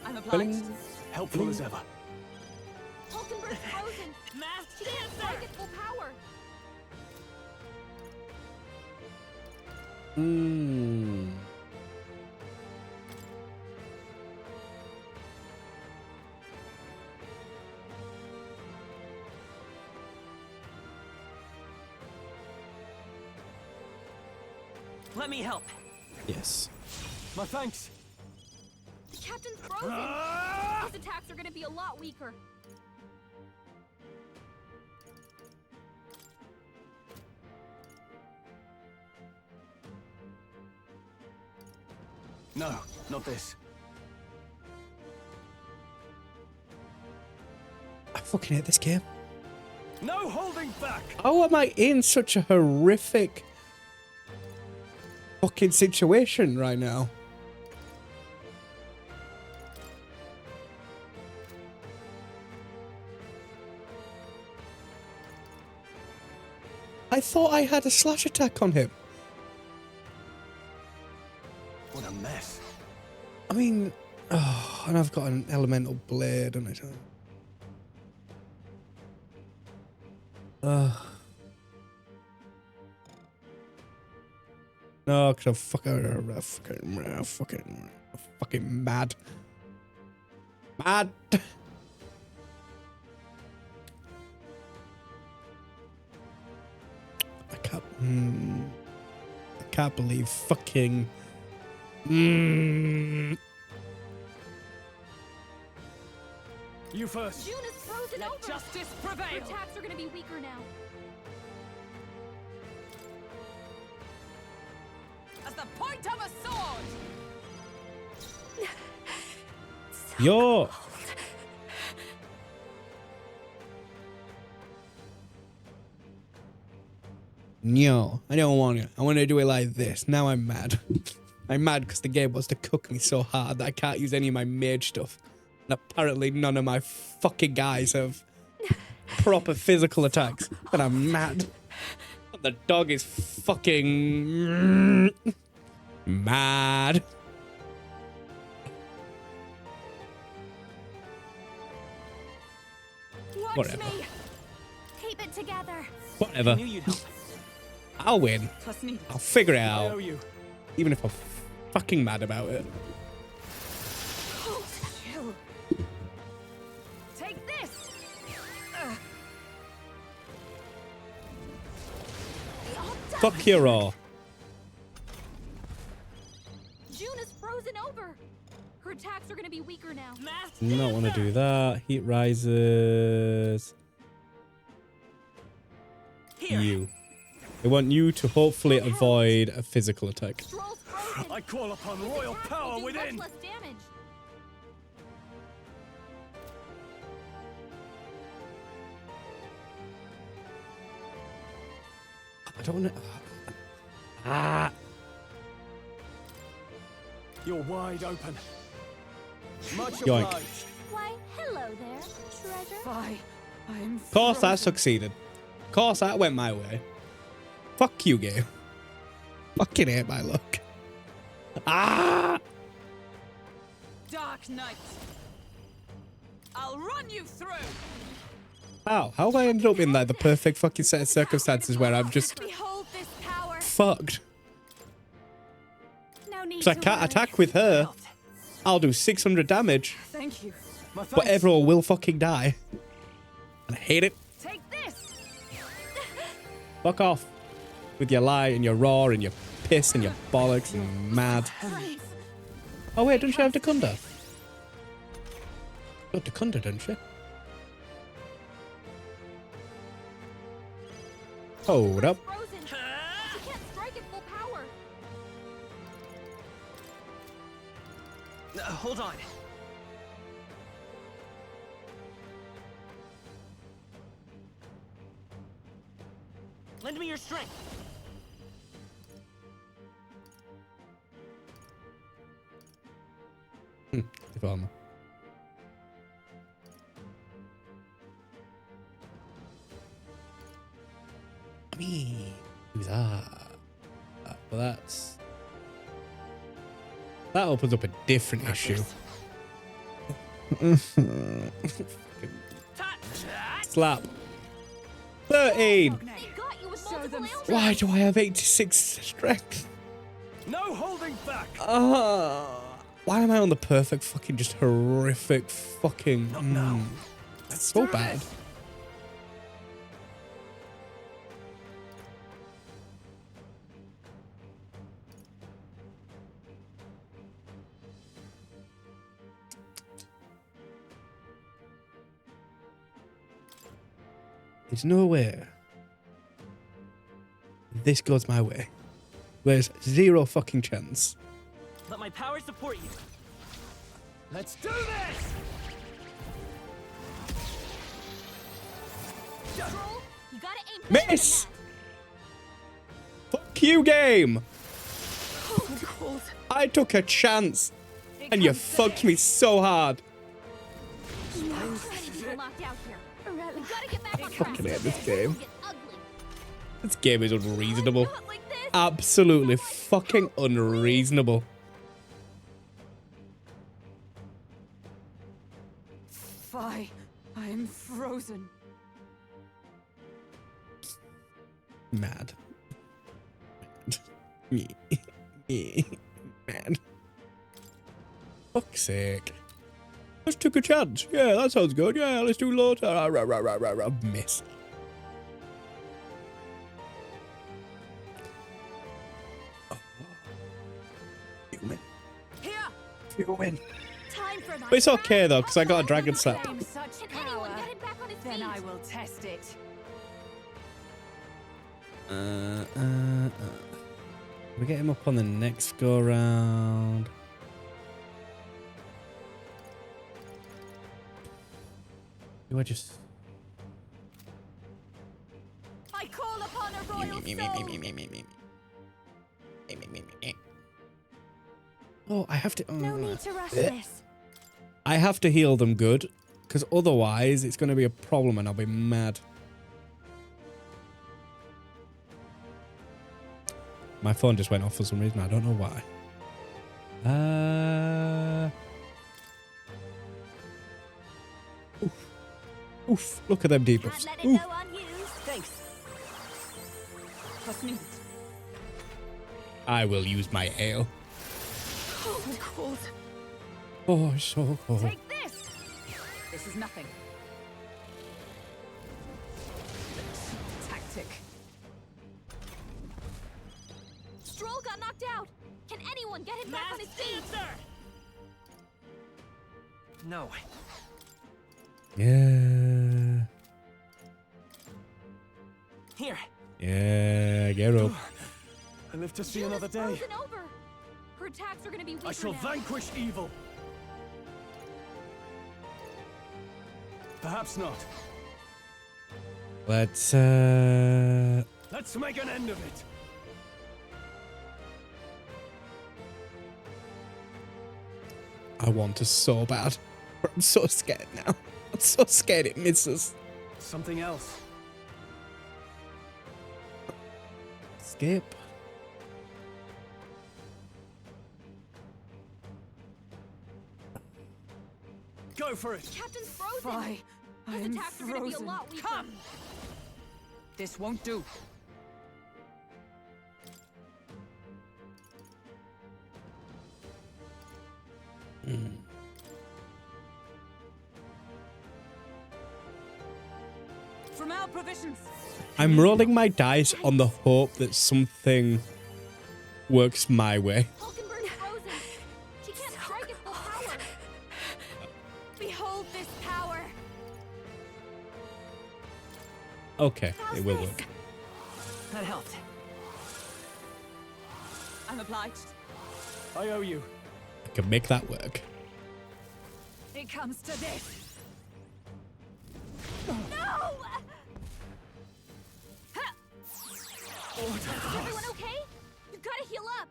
I'm obliged. Helpful as ever. Hulkenberg's frozen. Masked She can't strike its full power. Let me help. Yes. My thanks. The captain's frozen. His attacks are going to be a lot weaker. No, not this. I fucking hate this game. No holding back. How am I in such a horrific fucking situation right now. I thought I had a slash attack on him. What a mess. I mean, oh, and I've got an elemental blade on it. No, because I'm fucking mad. Mad. I can't believe fucking. You first. June is frozen Let over. justice prevail. Her attacks are gonna be weaker now. As the point of a sword! Yo. No, I don't want it. I want to do it like this. Now I'm mad. I'm mad because the game wants to cook me so hard that I can't use any of my mage stuff. And apparently none of my fucking guys have proper physical attacks. And I'm mad. The dog is fucking mad. Watch Whatever. me. Keep it together. Whatever. I'll win. I'll figure it I out. owe you. Even if I'm fucking mad about it. Chill. Take this! Fuck you all. June is frozen over. Her attacks are gonna be weaker now. Not want to do that. Heat rises. You. I want you to hopefully avoid a physical attack. I call upon royal power within. Less damage. I don't want to. Ah. You're wide open. Much Yoink. obliged. Why, hello there, treasure. Bye. I'm Of course I succeeded. Of course that went my way. Fuck you, game. Fucking hate my luck. Ah! Dark Knight. I'll run you through. How? How have I ended up in like the perfect fucking set of circumstances where I'm just Behold this power. fucked? No need Because I to can't worry. attack with her. I'll do 600 damage. Thank you. But everyone will fucking die. And I hate it. Take this. Fuck off. With your lie and your roar and your piss and your bollocks and mad. Oh wait, don't you have Dekunda? Got Dekunda, don't you? Hold up. Frozen. She can't strike at full power. Hold on. Lend me your strength. If armor. I mean, who's that? Well, that's... That opens up a different issue. Slap. 13! Why do I have 86 strength? No holding back. Why am I on the perfect fucking just horrific fucking... That's so bad. There's no way this goes my way. There's zero fucking chance. Let my power support you. Let's do this. Troll, you gotta aim. Miss! Fuck you, game! I took a chance, and you fucked me so hard. People knocked out here. We gotta get back on track. Fucking hate this game. Get ugly. This game is unreasonable. Absolutely fucking unreasonable. Fie, I am frozen. Mad. Me. Mad. Fuck's sake. Let's take a chance. Yeah, that sounds good. Yeah, let's do loads. Miss. Human. Here. Human. Time for my But it's okay though, because I got a dragon slap. claim such power. Then I will test it. We get him up on the next go round. Do I just? I call upon a royal soul. Oh, I have to. No need to rush this. I have to heal them good, because otherwise it's going to be a problem and I'll be mad. My phone just went off for some reason. I don't know why. Oof. Look at them debuffs. Oof. Thanks. Trust me. I will use my ale. Cold. Oh, it's so cold. Take this. This is nothing. Tactic. Stroll got knocked out. Can anyone get him back on his feet? No. Yeah. Here. Yeah, get up. I live to see another day. Frozen over. Her attacks are gonna be weaker I shall now. vanquish evil. Perhaps not. Let's Let's make an end of it. I want to so bad. I'm so scared now. I'm so scared it misses. Something else. Skip. Go for it. Captain's frozen. Fie. I His am attacks are gonna be a frozen. lot weaker. Come. This won't do. From our provisions. I'm rolling my dice on the hope that something works my way. Hulkenberg's frozen. She can't strike at full power. Behold this power. Okay, it will work. That helped. I'm obliged. I owe you. I can make that work. It comes to this. No! Oh, Is everyone okay? You gotta heal up.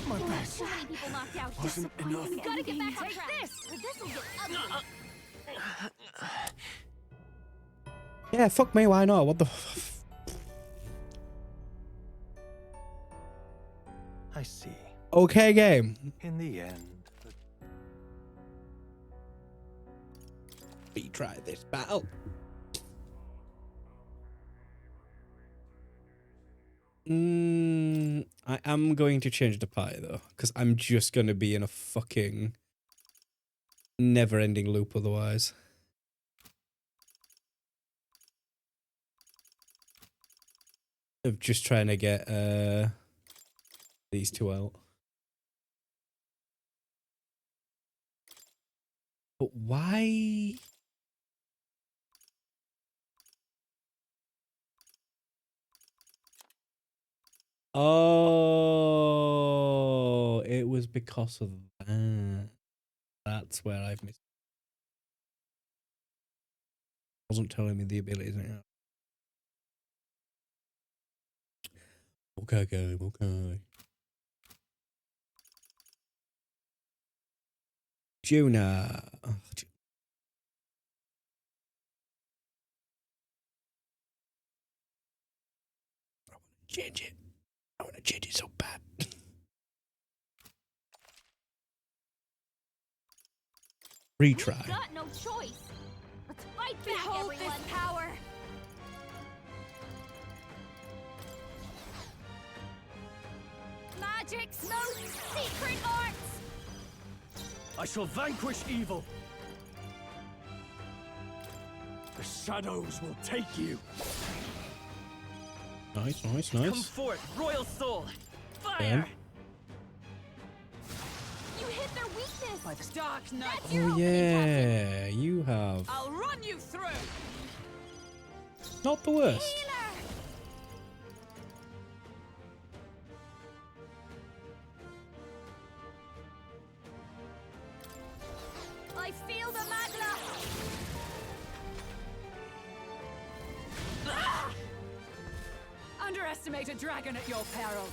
my Oh, best. so many people knocked out. Wasn't enough. We gotta get back on Take track. this. Or this'll get ugly. Yeah, fuck me, why not? What the I see. Okay, game. In the end, Retry this battle. I am going to change the party though, because I'm just going to be in a fucking never-ending loop otherwise. Of just trying to get these two out. But why? Oh, it was because of that. That's where I've missed. Wasn't telling me the abilities. Okay, game. Okay. Juna. Change it. I want to change it so bad. Retry. We've got no choice. Let's fight back, Behold everyone. this power. Magic's most secret arts. I shall vanquish evil. The shadows will take you. Nice, nice, Come nice. forth, royal soul. Fire! Damn. You hit their weakness. By the dark night. Oh yeah, you have I'll run you through. not the worst. I feel the magla. Underestimate a dragon at your peril.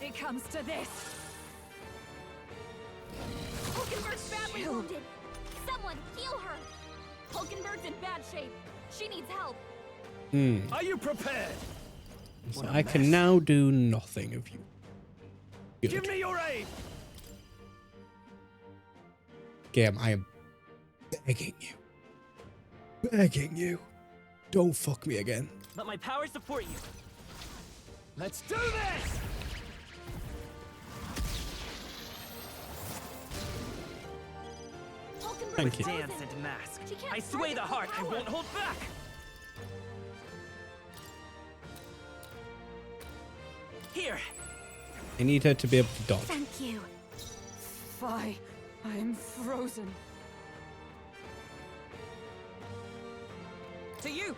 It comes to this. Hulkenberg's badly wounded. Someone heal her. Hulkenberg's in bad shape. She needs help. Are you prepared? So I can now do nothing of you. Good. Give me your aid. Game, I am begging you. Begging you. Don't fuck me again. Let my power support you. Let's do this! Thank you. Dance and mask. I sway the heart. I won't hold back. Here. I need her to be able to dodge. Thank you. Fie, I am frozen. To you.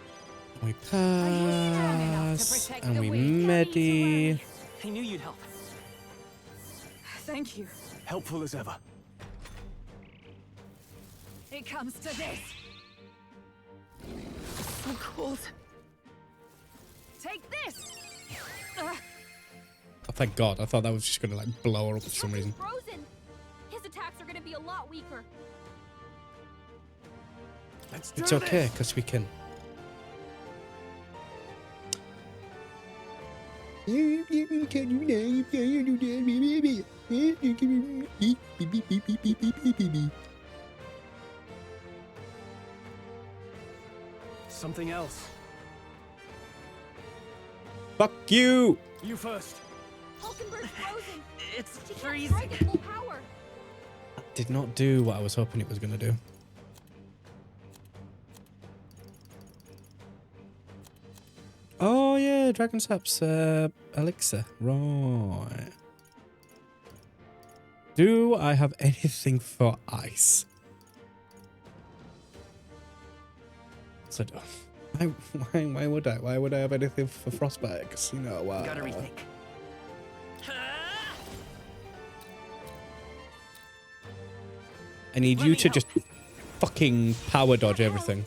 We pass, and we medi. I knew you'd help. Thank you. Helpful as ever. It comes to this. So cold. Take this. Oh, thank God. I thought that was just going to like blow her up for some reason. Frozen. His attacks are going to be a lot weaker. Let's do It's okay, because we can. Something else. Fuck you! You first. Hulkenberg's frozen. It's She can't freezing. strike at full power. Did not do what I was hoping it was going to do. Oh yeah, Dragon Sap's elixir. Right. Do I have anything for ice? So, why would I? Why would I have anything for frostbite? 'Cause, you know, Gotta rethink. I need you to just fucking power dodge everything.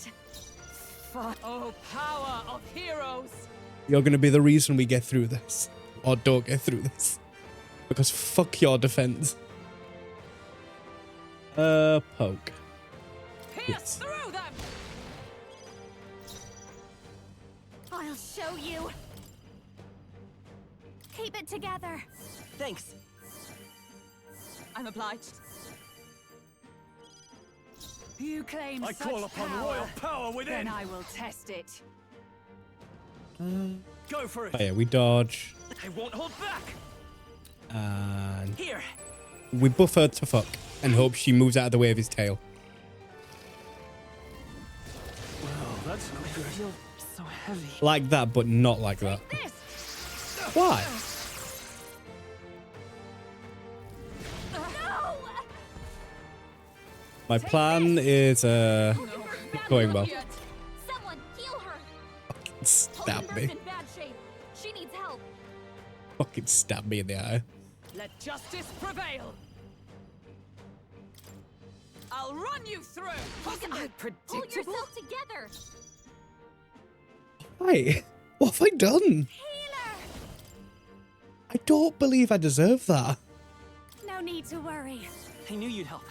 Oh, power of heroes. You're gonna be the reason we get through this. Or don't get through this. Because fuck your defense. Poke. Pierce through them. I'll show you. Keep it together. Thanks. I'm obliged. You claim I such call upon power. royal power within. Then I will test it. Go for it. Oh yeah, we dodge. I won't hold back. And Here. we buff her to fuck and hope she moves out of the way of his tail. Well, that's not good. I feel so heavy. Like that, but not like that. Why? My plan is going well. Someone heal her. Fucking stab Hulkenberg's me. in bad shape. She needs help. Fucking stab me in the eye. Let justice prevail. I'll run you through. Hulkenberg, pull Predictable. yourself together. Why? What have I done? I don't believe I deserve that. No need to worry. I knew you'd help.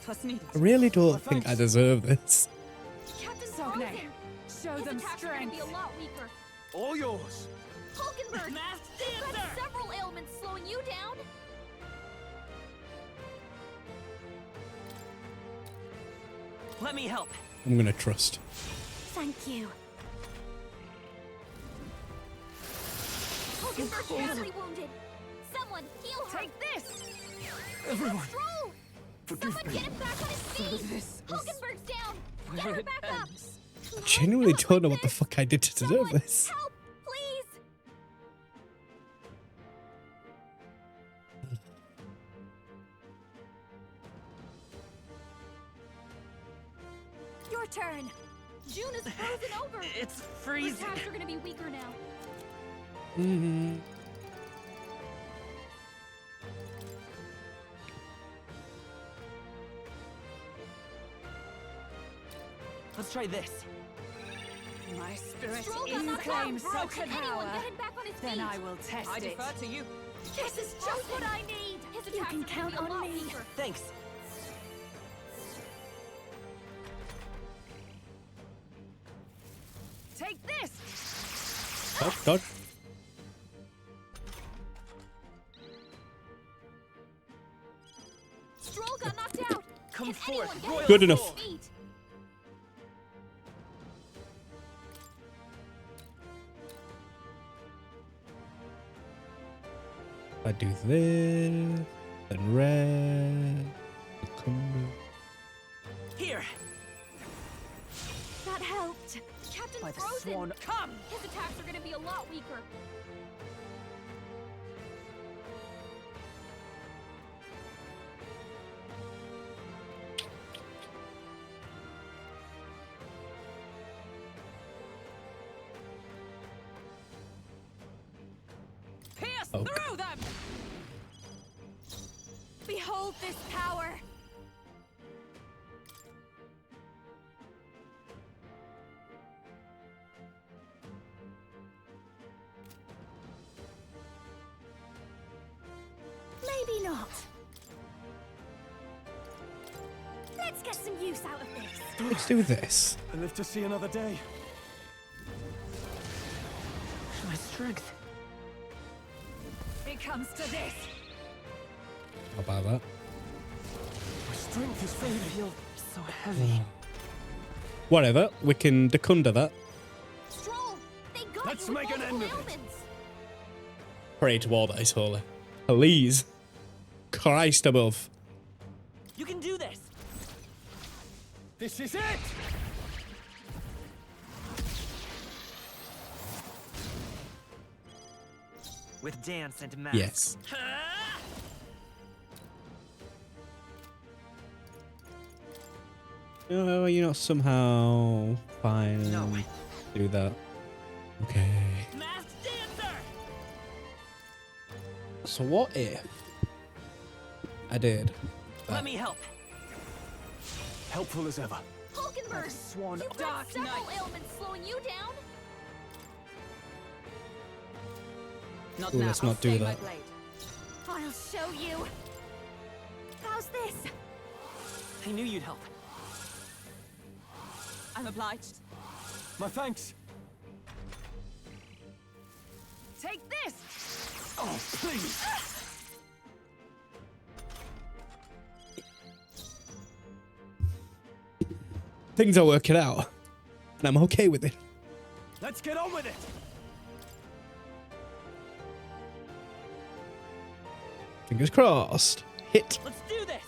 Trust needed. I really don't think I deserve this. Captain Sogne, Frozen! show His them attacks are gonna strength. be a lot weaker. All yours. Hulkenberg! You've got several ailments slowing you down. Let me help. I'm gonna trust. Thank you. Hulkenberg's badly wounded. Someone heal her. Take this! Everyone. Stroll! Forgive Someone me. get him back on his feet. this is Hulkenberg's down. Get where her it back up. ends. I genuinely don't know what the fuck I did to deserve this. Help, please. Your turn. June is frozen over. It's Her freezing. attacks are gonna be weaker now. Mm-hmm. Let's try this. My spirit Stroll got knocked out. claims such Can anyone power. get him back on his feet? Then I will test I it. defer to you. This is just what I need. His You attacks can are gonna count be a on lot me. weaker. Thanks. Take this! Oh, God. Stroll got knocked out. Come Can forth, anyone get royal him Good on enough. his feet? I do this, then red. Here. That helped. Captain By the Frozen. swan. Come. His attacks are gonna be a lot weaker. Pierce Oak. through them! Behold this power. Maybe not. Let's get some use out of this. Let's do this. I live to see another day. My strength. It comes to this. How about that? My strength is I fading. feel so heavy. Whatever, we can decunda that. Stroll. They got Let's you with make an end multiple of it. ailments. Pray to all that is holy. Please. Christ above. You can do this. This is it! With dance and mask. Yes. No, you're not somehow fine. No. Do that. Okay. Masked dancer. So what if I did Let that? me help. Helpful as ever. Hulkenberg. Swan. You've got Dark several Knight. ailments slowing you down. Not Ooh, now. let's I'll not do stay my that. blade. I'll show you. How's this? I knew you'd help. I'm obliged. My thanks. Take this! Oh, please. Things are working out. And I'm okay with it. Let's get on with it. Fingers crossed. Hit. Let's do this.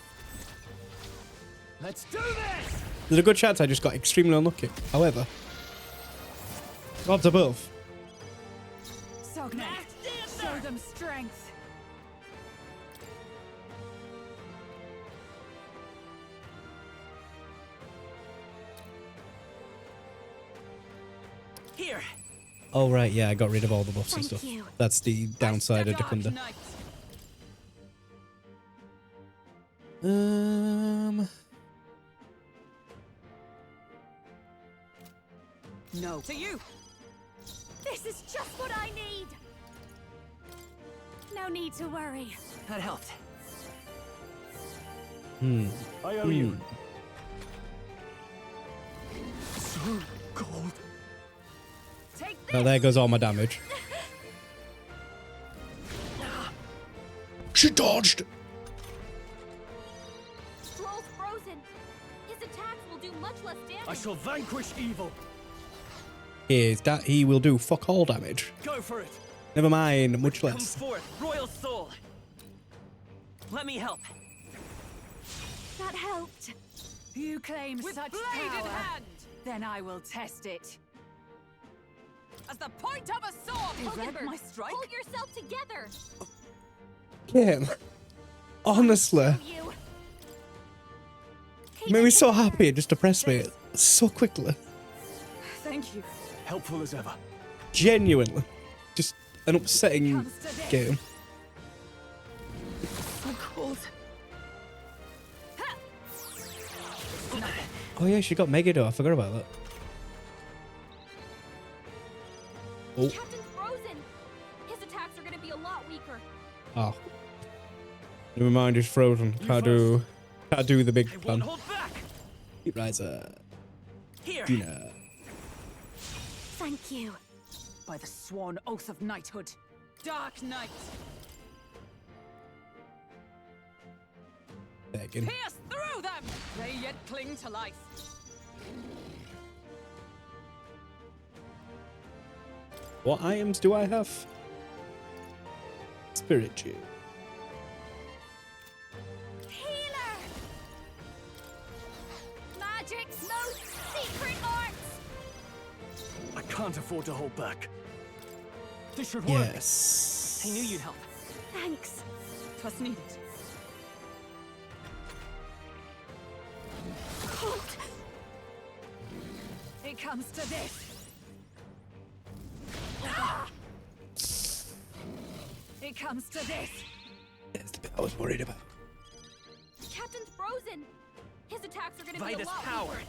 Let's do this. There's a good chance I just got extremely unlucky. However, God's above. Sogne, show them strength. Here. Oh, right, yeah, I got rid of all the buffs and Thank stuff. you. That's the downside of Dark Decunda. Knight. No. To you. This is just what I need. No need to worry. That helped. I owe you. So cold. Take Now there goes all my damage. She dodged. Stroll's frozen. His attacks will do much less damage. I shall vanquish evil. Is that he will do fuck all damage. Go for it. Never mind, much Come less. forth, royal soul. Let me help. That helped. You claim With such blade power. in hand. Then I will test it. As the point of a sword. They read Together. my strike? Hold yourself together. Kim. Honestly. You. Made me so happy it just depressed me so quickly. Thank you. Helpful as ever. Genuinely. Just an upsetting game. So cold. Oh yeah, she got Megiddo. I forgot about that. Oh. Captain's frozen. His attacks are gonna be a lot weaker. Oh. Never mind, he's frozen. Can't do the big plan. Hold back. Keep riser. Here. Gina. Thank you. By the sworn oath of knighthood. Dark Knight. Begging. Pierce through them. They yet cling to life. What items do I have? Spirit Gem. Healer! Magic's most secret arts! I can't afford to hold back. This should work. Yes. I knew you'd help. Thanks. 'Twas needed. Cold. It comes to this. It comes to this. That's the bit I was worried about. Captain's frozen. His attacks are gonna be a Vitus lot power. weaker.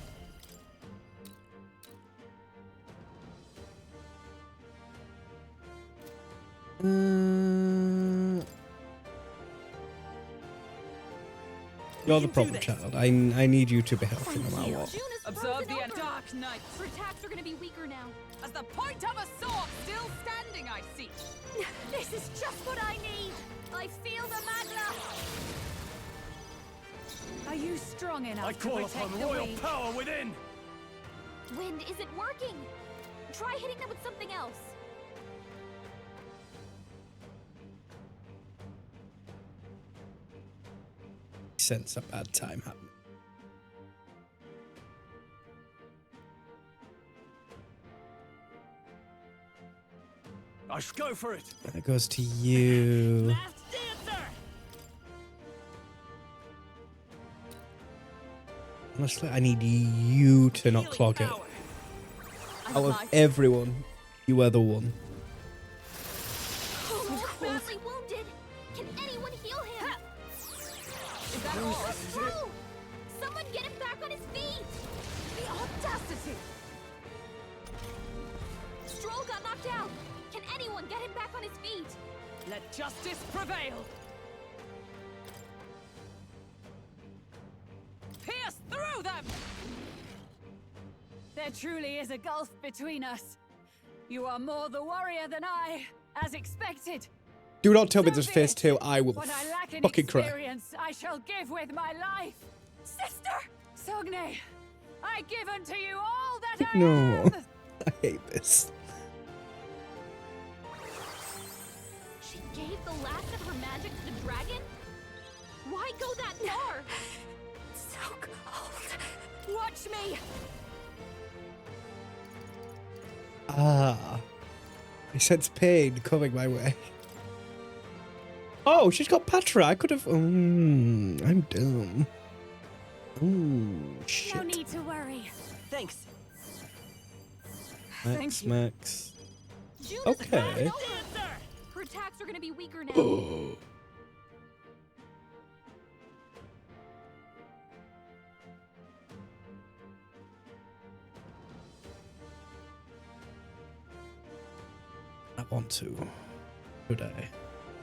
You're the problem child. I need you to be healthy no matter what. June is Observe frozen the over. Dark Knight. Her attacks are gonna be weaker now. As the point of a sword still standing, I see. This is just what I need. I feel the magna. Are you strong enough I to call protect upon the royal weak? power within. Wind isn't working. Try hitting them with something else. Sense a bad time happening. I should go for it. That goes to you. Honestly, I need you to not clog it. Out of everyone, you are the one. Oh, badly wounded. Can anyone heal him? Is that all? True. Someone get him back on his feet. The audacity! Stroll got knocked out. Can anyone get him back on his feet? Let justice prevail. Pierce through them! There truly is a gulf between us. You are more the warrior than I, as expected. Do not tell me there's phase 2. I will What I lack in fucking cry. experience, I shall give with my life. Sister! Sogne, I give unto you all that I No. am! I hate this. She gave the last of her magic to the dragon? Why go that far? So cold. Watch me! Ah. I sense pain coming my way. Oh, she's got Patra. I could have... I'm dumb. Ooh, shit. No need to worry. Thanks. Max, Max. June is Okay. frozen over. Her attacks are gonna be weaker now. I want to. Could I?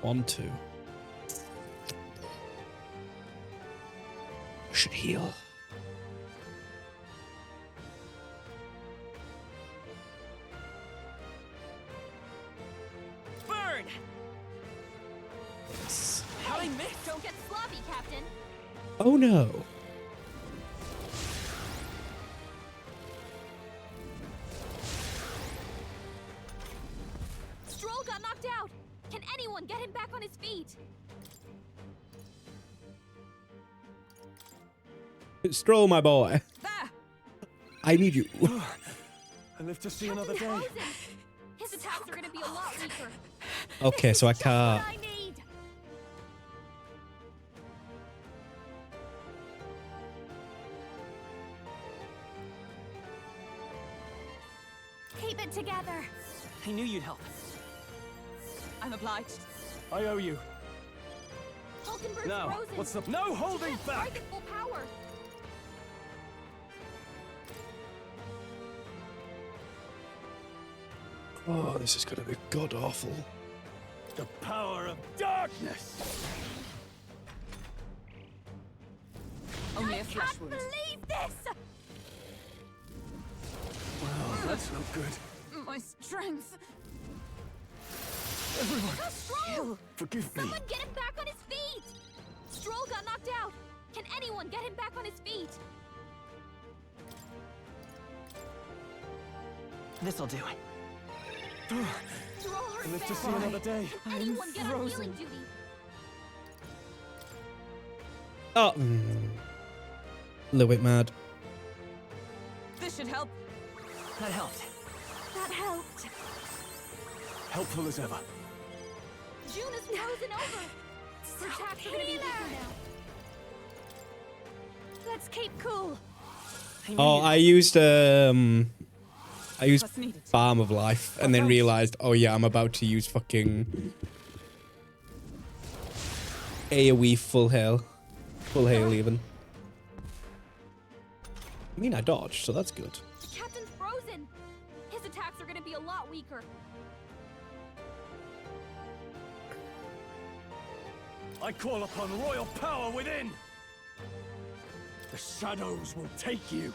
1, 2. Should heal. Burn! Hey, don't get sloppy, Captain. Oh no. Stroll got knocked out. Can anyone get him back on his feet? Stroll, my boy. I need you. I live to see another day. His attacks are gonna be a lot weaker. Okay, so I Just can't. what I need. Keep it together. I knew you'd help. I'm obliged. I owe you. Hulkenberg's Now, frozen. what's the... No holding back! Strike at full power. Oh, this is gonna be god awful. The power of darkness! Only a flesh Can't wound. believe this! Well, that's not good. My strength. Everyone, Stroll! forgive me. Someone get him back on his feet! Stroll got knocked out. Can anyone get him back on his feet? This'll do. Stroll I hurt live to bad. see another day. Can anyone get on healing duty? Oh. A little bit mad. This should help. That helped. That helped. Helpful as ever. June is frozen over. Her attacks are gonna be weaker now. Let's keep cool. Oh, I used Balm of Life and then realized, oh yeah, I'm about to use fucking AoE full hail. Full hail even. I mean, I dodged, so that's good. Captain's frozen. His attacks are gonna be a lot weaker. I call upon royal power within! The shadows will take you!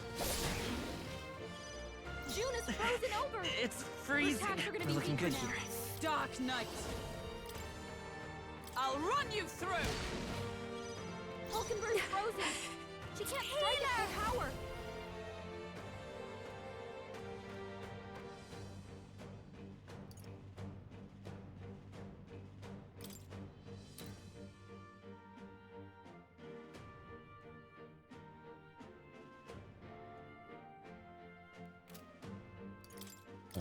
June is frozen over. It's freezing. Her attacks are gonna We're be looking weaker good now. here. Dark Knight. I'll run you through. Hulkenberg's frozen. She can't strike at full power.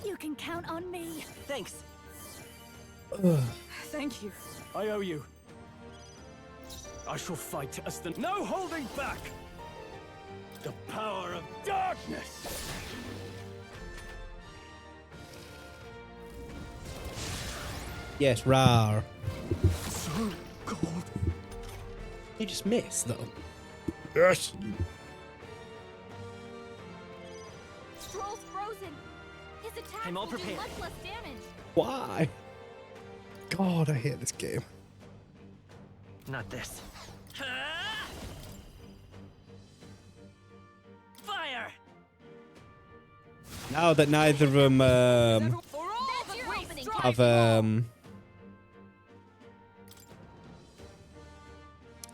You can count on me. Thanks. Thank you. I owe you. I shall fight as the... No holding back! The power of darkness! Yes, rar. So cold. You just missed, though. Yes. Stroll's frozen. His attacks I'm all will do prepared. much less damage. Why? God, I hate this game. Not this. Fire! Now that neither of them That's your opening. have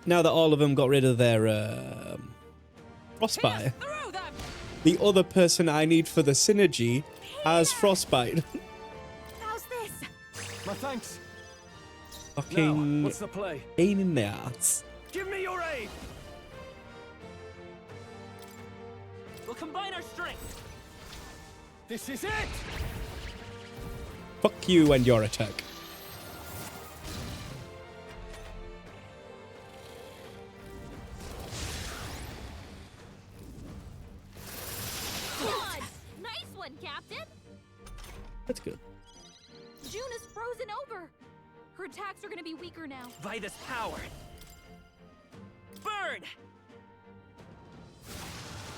now that all of them got rid of their frostbite, the other person I need for the synergy has frostbite. How's this? My thanks. Fucking Now, what's the play? pain in the ass. Give me your aid! We'll combine our strength. This is it! Fuck you and your attack. God! Nice one, Captain. That's good. June is frozen over. Her attacks are gonna be weaker now. By this power. Burn!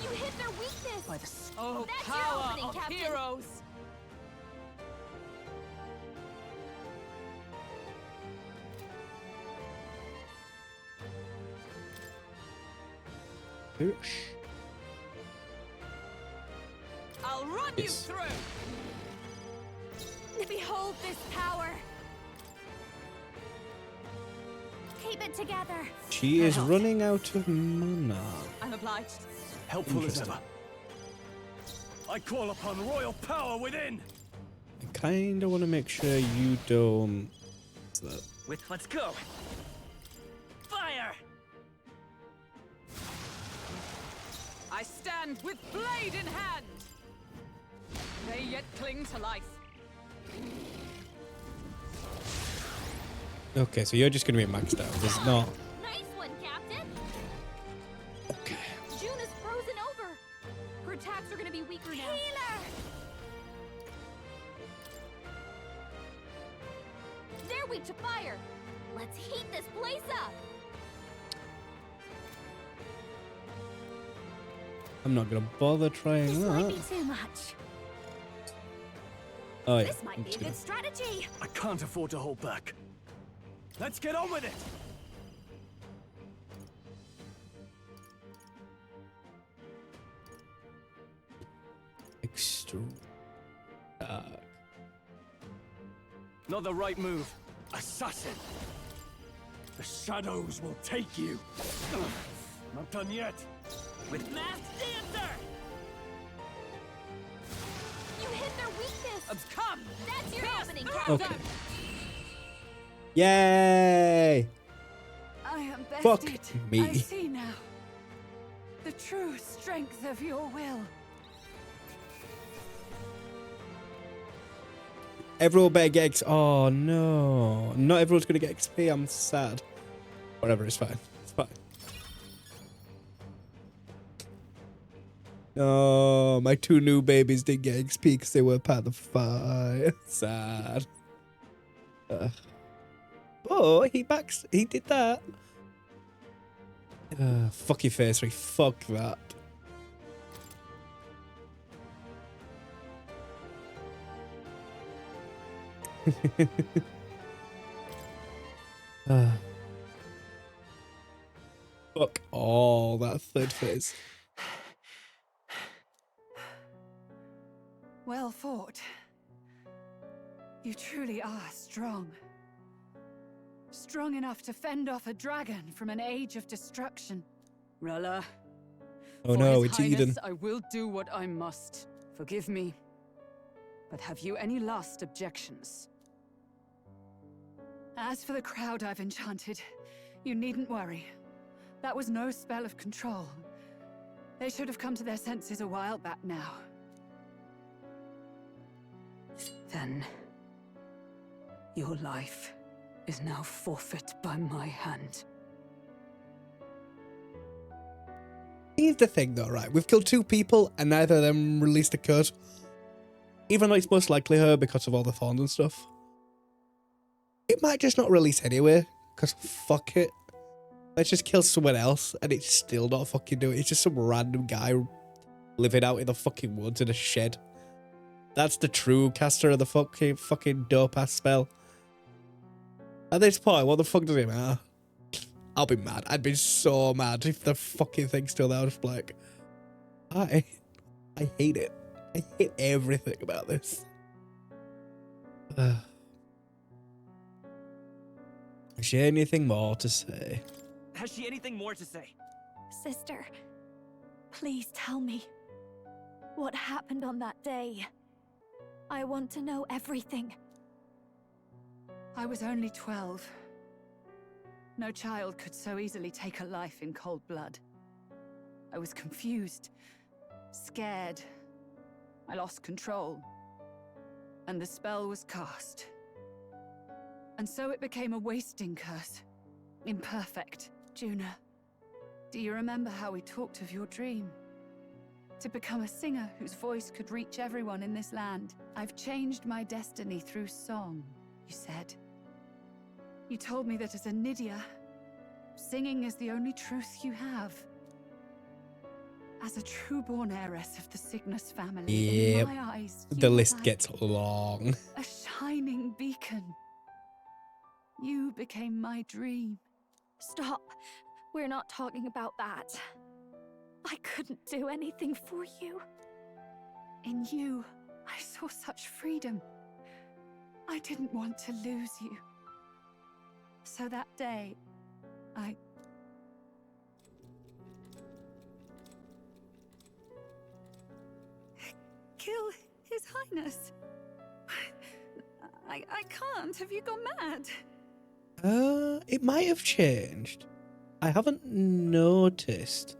You hit their weakness. By the Oh, That's your power opening, of Captain. heroes. I'll run you through! Behold this power! Keep it together! She is running out of mana. I'm obliged. Helpful as ever. I call upon royal power within! I kinda wanna make sure you don't... What's that? Let's go! Fire! I stand with blade in hand! They yet cling to life. Okay, so you're just gonna be maxed out. There's not... Nice one, Captain! Okay. June is frozen over! Her attacks are gonna be weaker now. Healer! They're weak to fire! Let's heat this place up! I'm not gonna bother trying This that. might be too much. Oh yeah. This might be a good strategy. I can't afford to hold back. Let's get on with it! Extreme. Not the right move. Assassin! The shadows will take you! Not done yet! With masked dancer! You hit their weakness! Come! That's your opening, Captain! Okay. Yay! I am Fuck bested. me. I see now. The true strength of your will. Everyone better get XP. Oh no. Not everyone's gonna get XP. I'm sad. Whatever, it's fine. It's fine. No, my two new babies didn't get XP because they were part of the fight. Sad. Oh, he did that. Fuck your face, Rick. Fuck that. Fuck all that third phase. Well fought. You truly are strong. Strong enough to fend off a dragon from an age of destruction. Rella. Oh for no, His it's Highness, Eden. I will do what I must. Forgive me. But have you any last objections? As for the crowd I've enchanted, you needn't worry. That was no spell of control. They should have come to their senses a while back now. Then, your life is now forfeit by my hand. Here's the thing though, right? We've killed two people and neither of them released a curse. Even though it's most likely her because of all the thorns and stuff. It might just not release anyway, because fuck it. Let's just kill someone else and it's still not fucking doing it. It's just some random guy living out in the fucking woods in a shed. That's the true caster of the fucking dope ass spell. At this point, what the fuck does it matter? I'll be mad. I'd be so mad if the fucking thing's still there. I was like, I hate it. I hate everything about this. Is there anything more to say? Has she anything more to say? Sister, please tell me. What happened on that day? I want to know everything. I was only 12. No child could so easily take a life in cold blood. I was confused, scared. I lost control. And the spell was cast. And so it became a wasting curse. Imperfect. Juna, do you remember how we talked of your dream? To become a singer whose voice could reach everyone in this land. I've changed my destiny through song, you said. You told me that as a Nydia, singing is the only truth you have. As a true-born heiress of the Cygnus family, Yep. in my eyes, The you list had gets long. a shining beacon. You became my dream. Stop. We're not talking about that. I couldn't do anything for you. In you, I saw such freedom. I didn't want to lose you. So that day, I... kill His Highness. I can't. Have you gone mad? It might have changed. I haven't noticed.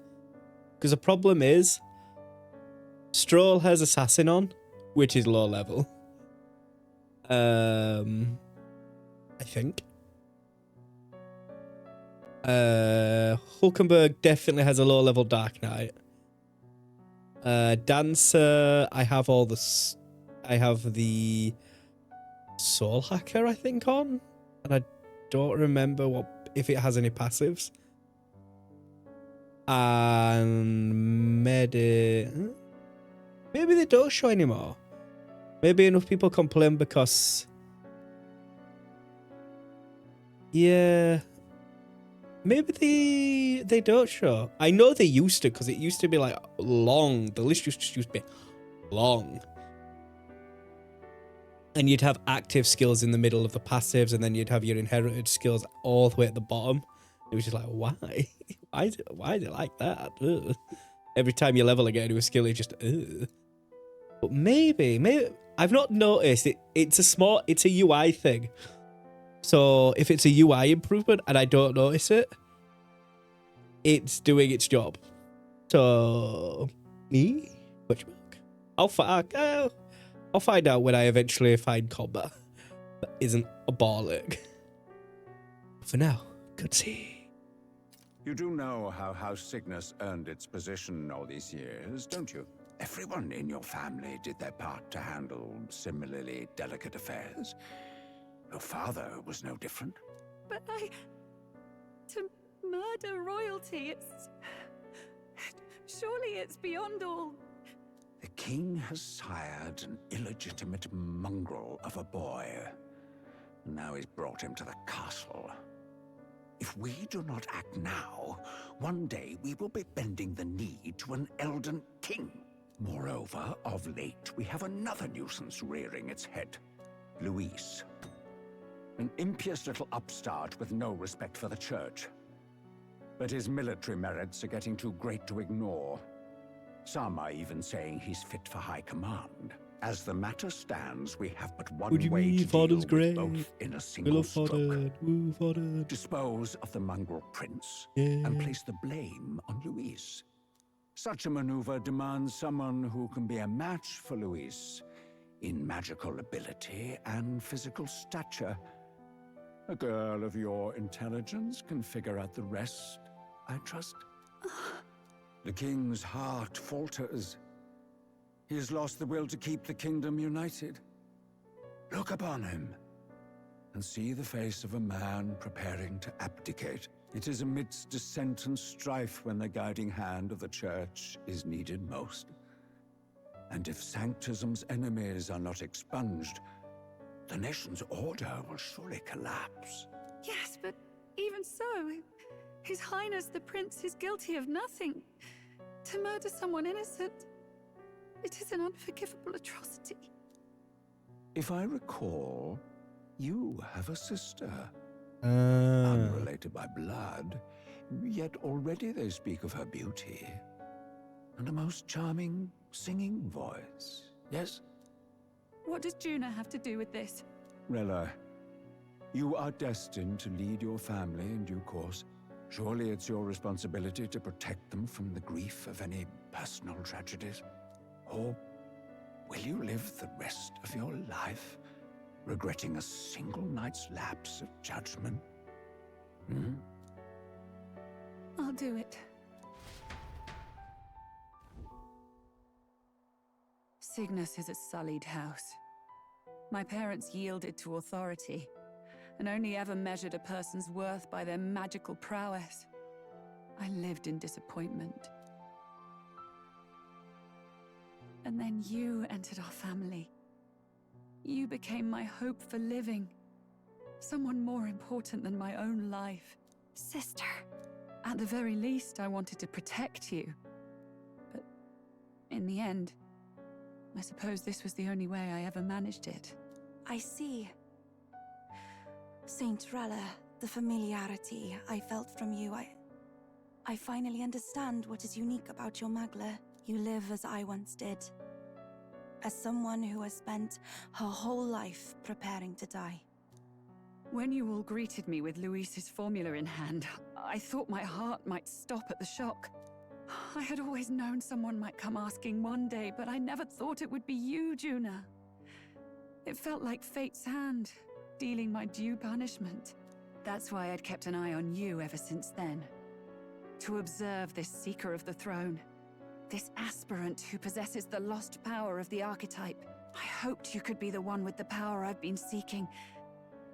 Because the problem is, Stroll has Assassin on, which is low level. I think. Hulkenberg definitely has a low level Dark Knight. Dancer, I have all the... I have the Soul Hacker, I think, on. And I don't remember if it has any passives. And maybe they don't show anymore. Maybe enough people complain because... Yeah... Maybe they don't show. I know they used to, because it used to be like long. The list used to be long. And you'd have active skills in the middle of the passives, and then you'd have your inherited skills all the way at the bottom. It was just like, why? Why is it like that? Ugh. Every time you level again to a skill, it's just, ugh. But maybe I've not noticed it. It's a UI thing. So if it's a UI improvement and I don't notice it, it's doing its job. So me? I'll find out when I eventually find combat that isn't a ball ache. For now, good see. You do know how House Cygnus earned its position all these years, don't you? Everyone in your family did their part to handle similarly delicate affairs. Your father was no different. But to murder royalty, surely it's beyond all. The king has sired an illegitimate mongrel of a boy. Now he's brought him to the castle. If we do not act now, one day we will be bending the knee to an Elden king. Moreover, of late, we have another nuisance rearing its head. Luis. An impious little upstart with no respect for the church. But his military merits are getting too great to ignore. Some are even saying he's fit for high command. As the matter stands, we have but one way to deal with both in a single stroke. Dispose of the mongrel prince and place the blame on Luis. Such a maneuver demands someone who can be a match for Luis in magical ability and physical stature. A girl of your intelligence can figure out the rest, I trust. The king's heart falters. He has lost the will to keep the kingdom united. Look upon him and see the face of a man preparing to abdicate. It is amidst dissent and strife when the guiding hand of the church is needed most. And if Sanctism's enemies are not expunged, the nation's order will surely collapse. Yes, but even so, His Highness the Prince is guilty of nothing. To murder someone innocent, it is an unforgivable atrocity. If I recall, you have a sister. Unrelated by blood, yet already they speak of her beauty. And a most charming singing voice, yes? What does Juna have to do with this? Rella, you are destined to lead your family in due course. Surely it's your responsibility to protect them from the grief of any personal tragedies. Or will you live the rest of your life regretting a single night's lapse of judgment? I'll do it. Cygnus is a sullied house. My parents yielded to authority, and only ever measured a person's worth by their magical prowess. I lived in disappointment. And then you entered our family. You became my hope for living. Someone more important than my own life. Sister. At the very least, I wanted to protect you. In the end, I suppose this was the only way I ever managed it. I see. Saint Rella, the familiarity I felt from you, I finally understand what is unique about your Magla. You live as I once did. As someone who has spent her whole life preparing to die. When you all greeted me with Luis's formula in hand, I thought my heart might stop at the shock. I had always known someone might come asking one day, but I never thought it would be you, Juna. It felt like fate's hand, dealing my due punishment. That's why I'd kept an eye on you ever since then. To observe this seeker of the throne. This aspirant who possesses the lost power of the archetype. I hoped you could be the one with the power I've been seeking,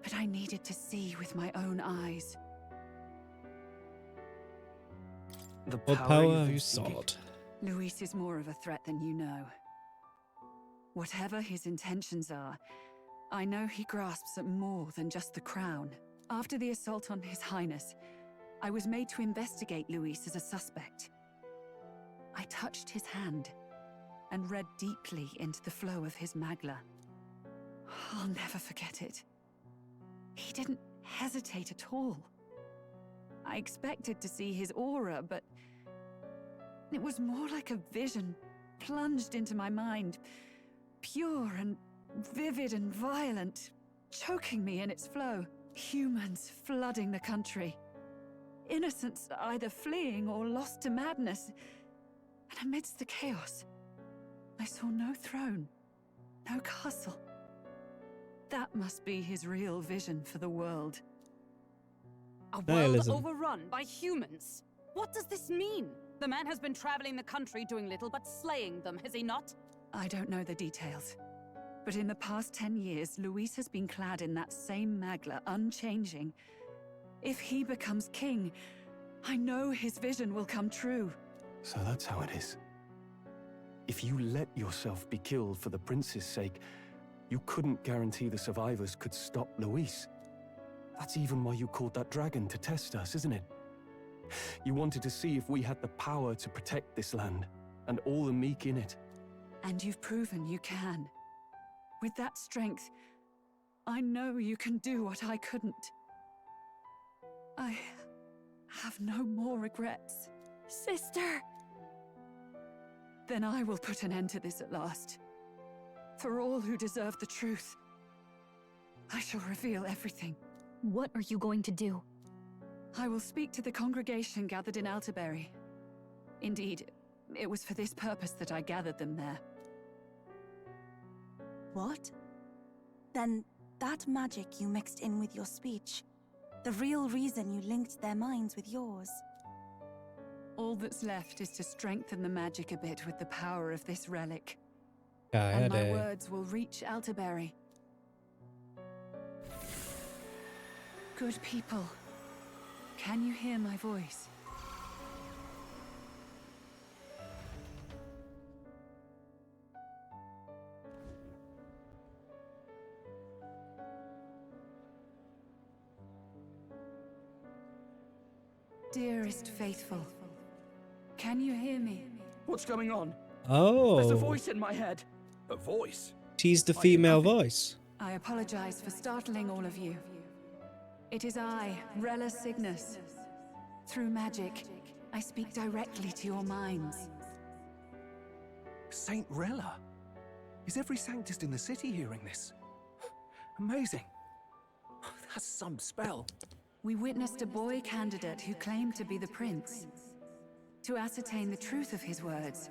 but I needed to see with my own eyes. What power have you sought? Luis is more of a threat than you know. Whatever his intentions are, I know he grasps at more than just the crown. After the assault on His Highness, I was made to investigate Luis as a suspect. I touched his hand and read deeply into the flow of his Magla. I'll never forget it. He didn't hesitate at all. I expected to see his aura, but it was more like a vision plunged into my mind, pure and vivid and violent, choking me in its flow. Humans flooding the country. Innocents either fleeing or lost to madness. And amidst the chaos, I saw no throne, no castle. That must be his real vision for the world. A world Nihilism. overrun by humans? What does this mean? The man has been traveling the country doing little but slaying them, has he not? I don't know the details. But in the past 10 years, Luis has been clad in that same Magla, unchanging. If he becomes king, I know his vision will come true. So that's how it is. If you let yourself be killed for the prince's sake, you couldn't guarantee the survivors could stop Luis. That's even why you called that dragon to test us, isn't it? You wanted to see if we had the power to protect this land, and all the meek in it. And you've proven you can. With that strength, I know you can do what I couldn't. I have no more regrets. Sister! Then I will put an end to this at last. For all who deserve the truth, I shall reveal everything. What are you going to do? I will speak to the congregation gathered in Altaberry. Indeed, it was for this purpose that I gathered them there. What? Then that magic you mixed in with your speech, the real reason you linked their minds with yours. All that's left is to strengthen the magic a bit with the power of this relic. I And had my a... words will reach Altaberry. Good people, can you hear my voice? Dearest faithful, can you hear me? What's going on? Oh. There's a voice in my head. A voice? She's the female voice. I apologize for startling all of you. It is I, Rella Cygnus. Through magic, I speak directly to your minds. Saint Rella? Is every Sanctist in the city hearing this? Amazing. That's some spell. We witnessed a boy candidate who claimed to be the prince. To ascertain the truth of his words,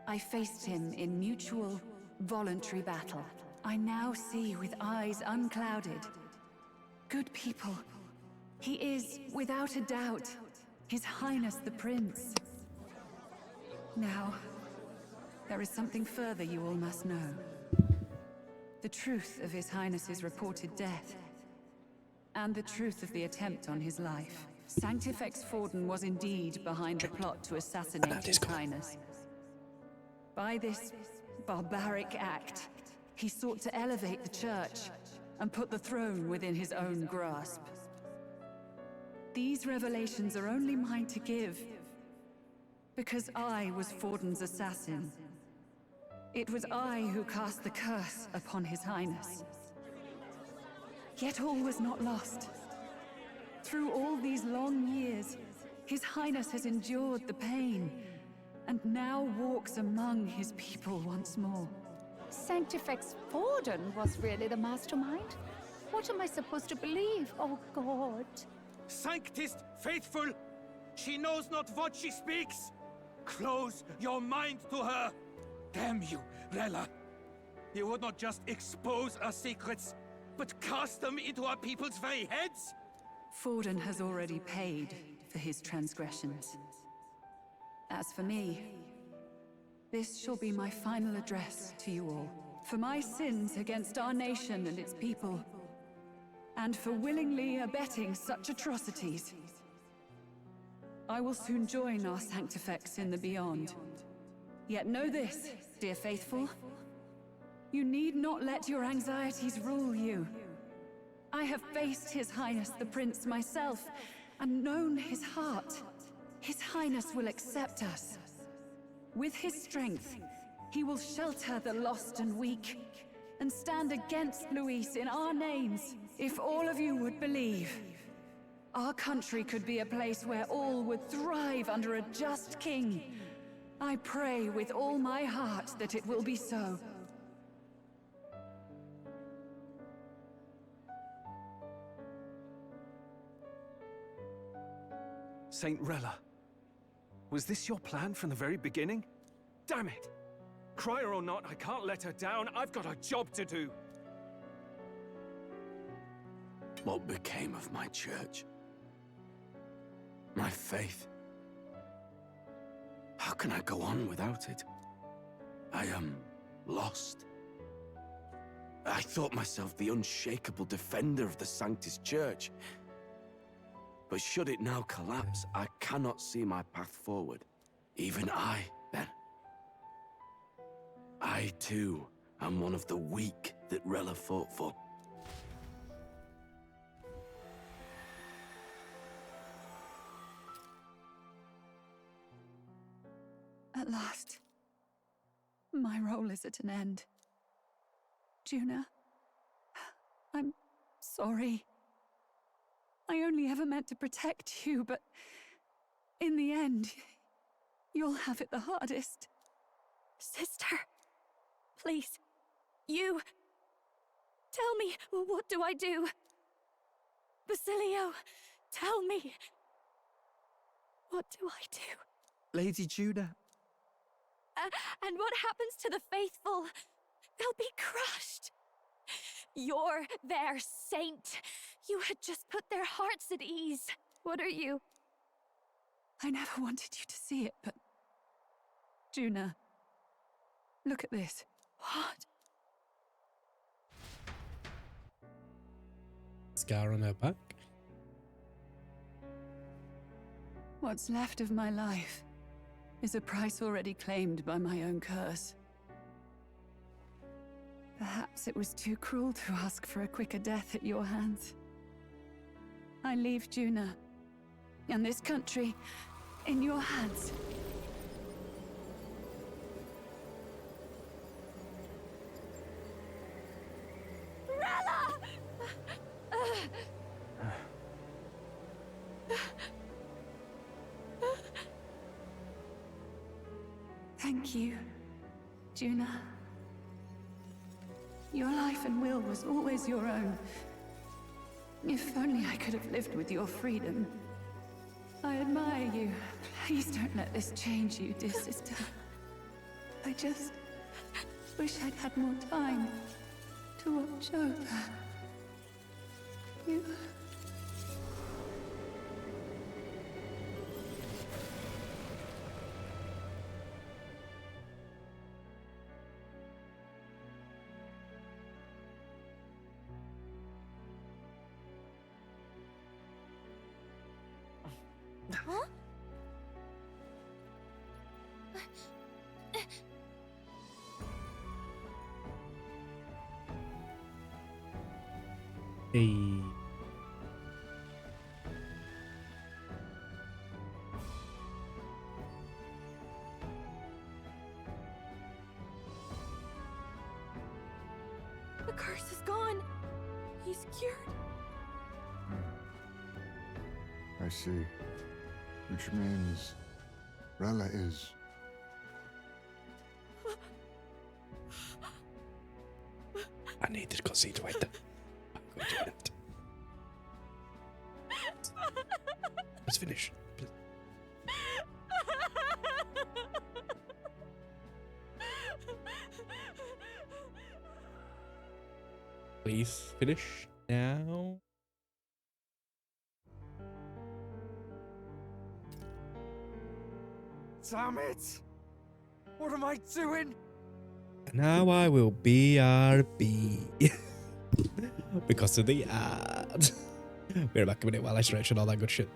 I faced him in mutual, voluntary battle. I now see with eyes unclouded. Good people, he is, without a doubt, His Highness the Prince. Now, there is something further you all must know. The truth of His Highness's reported death, and the truth of the attempt on his life. Sanctifex Forden was indeed behind the plot to assassinate His Highness. By this barbaric act, he sought to elevate the church and put the throne within his own grasp. These revelations are only mine to give, because I was Forden's assassin. It was I who cast the curse upon His Highness. Yet all was not lost. Through all these long years, His Highness has endured the pain, and now walks among his people once more. Sanctifex Forden was really the mastermind? What am I supposed to believe? Oh God. Sanctist faithful! She knows not what she speaks! Close your mind to her! Damn you, Rella! You would not just expose our secrets, but cast them into our people's very heads? Forden has already paid for his transgressions. As for me, this shall be my final address to you all. For my sins against our nation and its people, and for willingly abetting such atrocities. I will soon join our Sanctifex in the Beyond. Yet know this, dear faithful. You need not let your anxieties rule you. I have faced His Highness the Prince myself, and known his heart. His Highness will accept us. With his strength, he will shelter the lost and weak, and stand against Luis in our names. If all of you would believe, our country could be a place where all would thrive under a just king. I pray with all my heart that it will be so. Saint Rella, was this your plan from the very beginning? Damn it! Crier or not, I can't let her down. I've got a job to do. What became of my church? My faith? How can I go on without it? I am lost. I thought myself the unshakable defender of the Sanctus Church. But should it now collapse, I cannot see my path forward. Even I, then. I, too, am one of the weak that Rella fought for. At last, my role is at an end. Juna, I'm sorry. I only ever meant to protect you, but in the end, you'll have it the hardest. Sister, please, you... Tell me, what do I do? Basilio, tell me. What do I do? Lady Juna. And what happens to the faithful? They'll be crushed. You're their saint. You had just put their hearts at ease. What are you? I never wanted you to see it, but... Juna, look at this. What? Scar on her back. What's left of my life is a price already claimed by my own curse. Perhaps it was too cruel to ask for a quicker death at your hands. I leave Juna and this country in your hands. Rella! Thank you, Juna. Your life and will was always your own. If only I could have lived with your freedom. I admire you. Please don't let this change you, dear sister. I just wish I'd had more time to watch over you. Huh? Hey. curse is gone. He's cured. I see. Which means Rella is... I need to concede to it. I'm going to end. Let's finish. Please. Please finish now. Damn it! What am I doing? Now I will BRB. Because of the ad. We're back a minute while I stretch and all that good shit.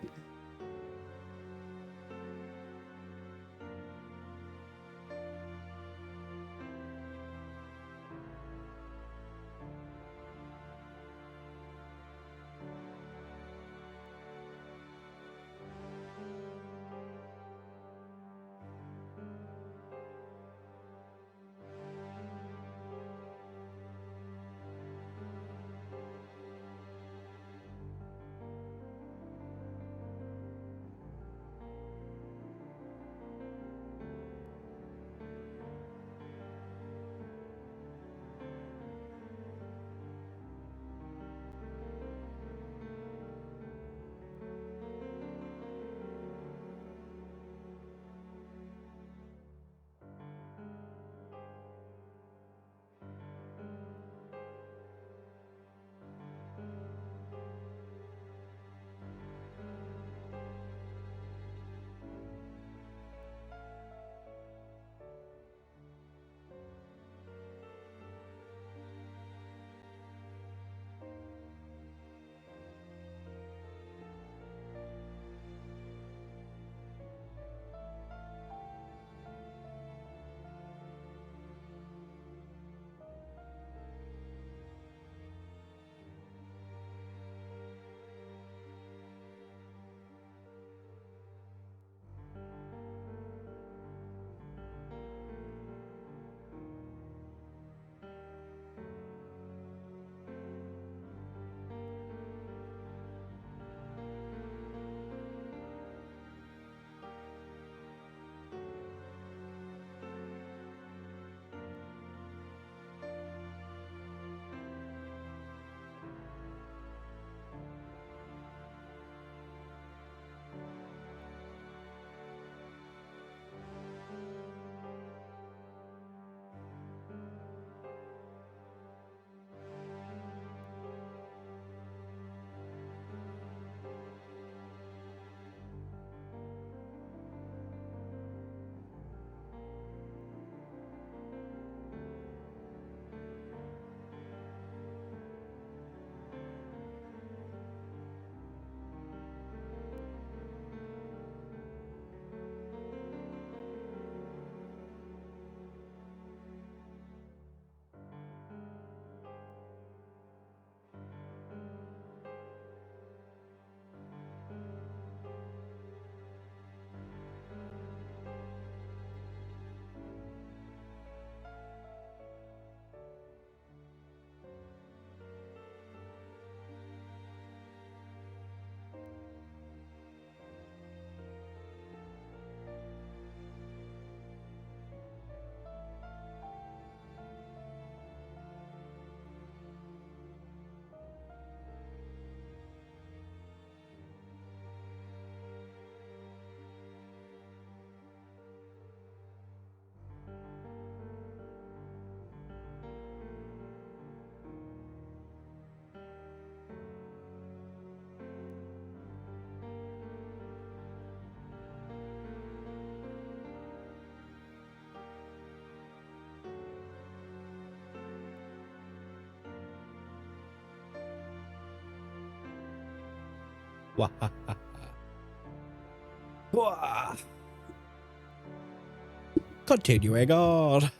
Continuing on.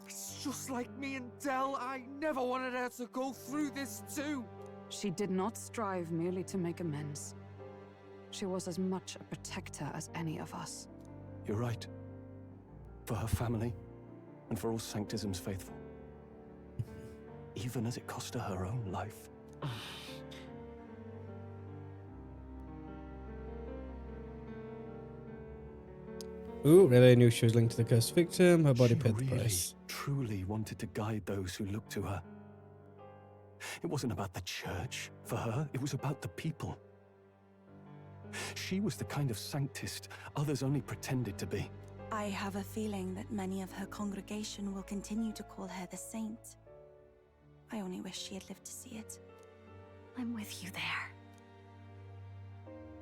It's just like me and Dell. I never wanted her to go through this too. She did not strive merely to make amends. She was as much a protector as any of us. You're right. For her family, and for all Sanctism's faithful. Even as it cost her her own life. Ooh, Rella knew she was linked to the cursed victim. Her body paid the Really, price. truly wanted to guide those who looked to her. It wasn't about the church. For her, it was about the people. She was the kind of sanctist others only pretended to be. I have a feeling that many of her congregation will continue to call her the saint. I only wish she had lived to see it. I'm with you there.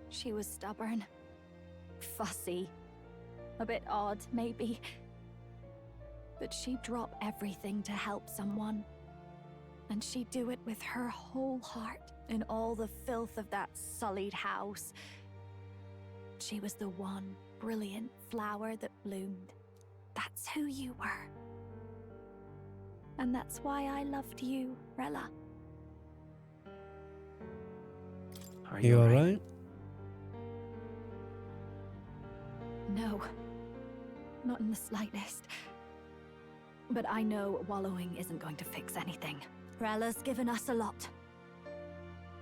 She was stubborn, fussy, a bit odd, maybe. But she'd drop everything to help someone. And she'd do it with her whole heart, in all the filth of that sullied house. She was the one brilliant flower that bloomed. That's who you were. And that's why I loved you, Rella. Are you alright? No. Not in the slightest. But I know wallowing isn't going to fix anything. Rella's given us a lot.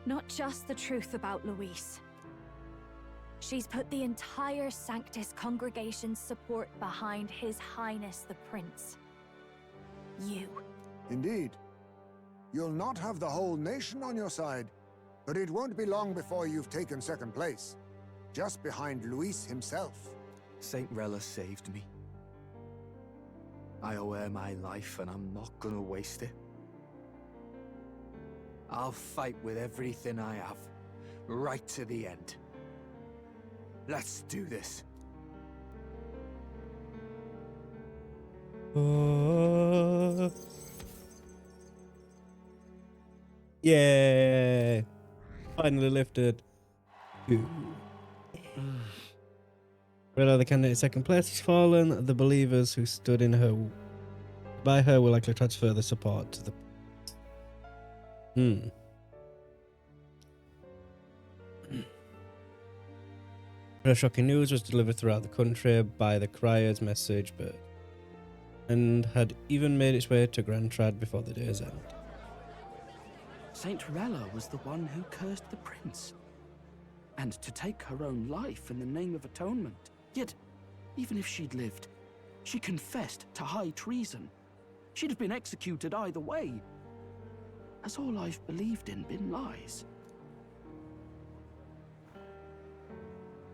Not just the truth about Luis. She's put the entire Sanctus congregation's support behind His Highness the Prince. You. Indeed. You'll not have the whole nation on your side, but it won't be long before you've taken second place, just behind Luis himself. Saint Rella saved me. I owe her my life, and I'm not gonna waste it. I'll fight with everything I have, right to the end. Let's do this. Yay! Finally lifted. Rella, the candidate in second place, has fallen. The believers who stood in her by her will likely transfer the support to the. The shocking news was delivered throughout the country by the Crier's message, and had even made its way to Grand Trad before the day's end. Saint Rella was the one who cursed the prince. And to take her own life in the name of atonement. Yet, even if she'd lived, she confessed to high treason. She'd have been executed either way. Has all I've believed in been lies?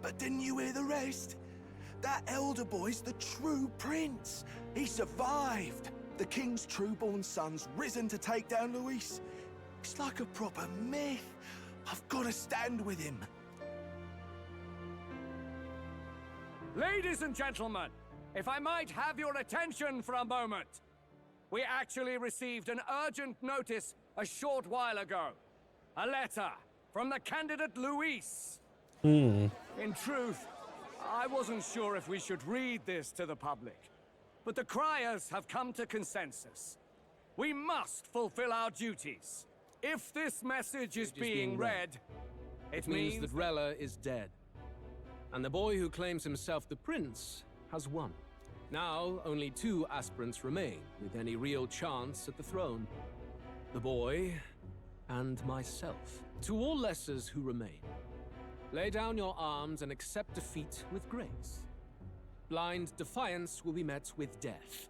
But didn't you hear the rest? That elder boy's the true prince. He survived. The king's true-born son's risen to take down Luis. It's like a proper myth. I've got to stand with him. Ladies and gentlemen, if I might have your attention for a moment. We actually received an urgent notice a short while ago. A letter from the candidate Luis. In truth, I wasn't sure if we should read this to the public. But the Criers have come to consensus. We must fulfill our duties. If this message is being read, it means that Rella is dead. And the boy who claims himself the prince has won. Now, only 2 aspirants remain, with any real chance at the throne. The boy, and myself. To all lessers who remain, lay down your arms and accept defeat with grace. Blind defiance will be met with death.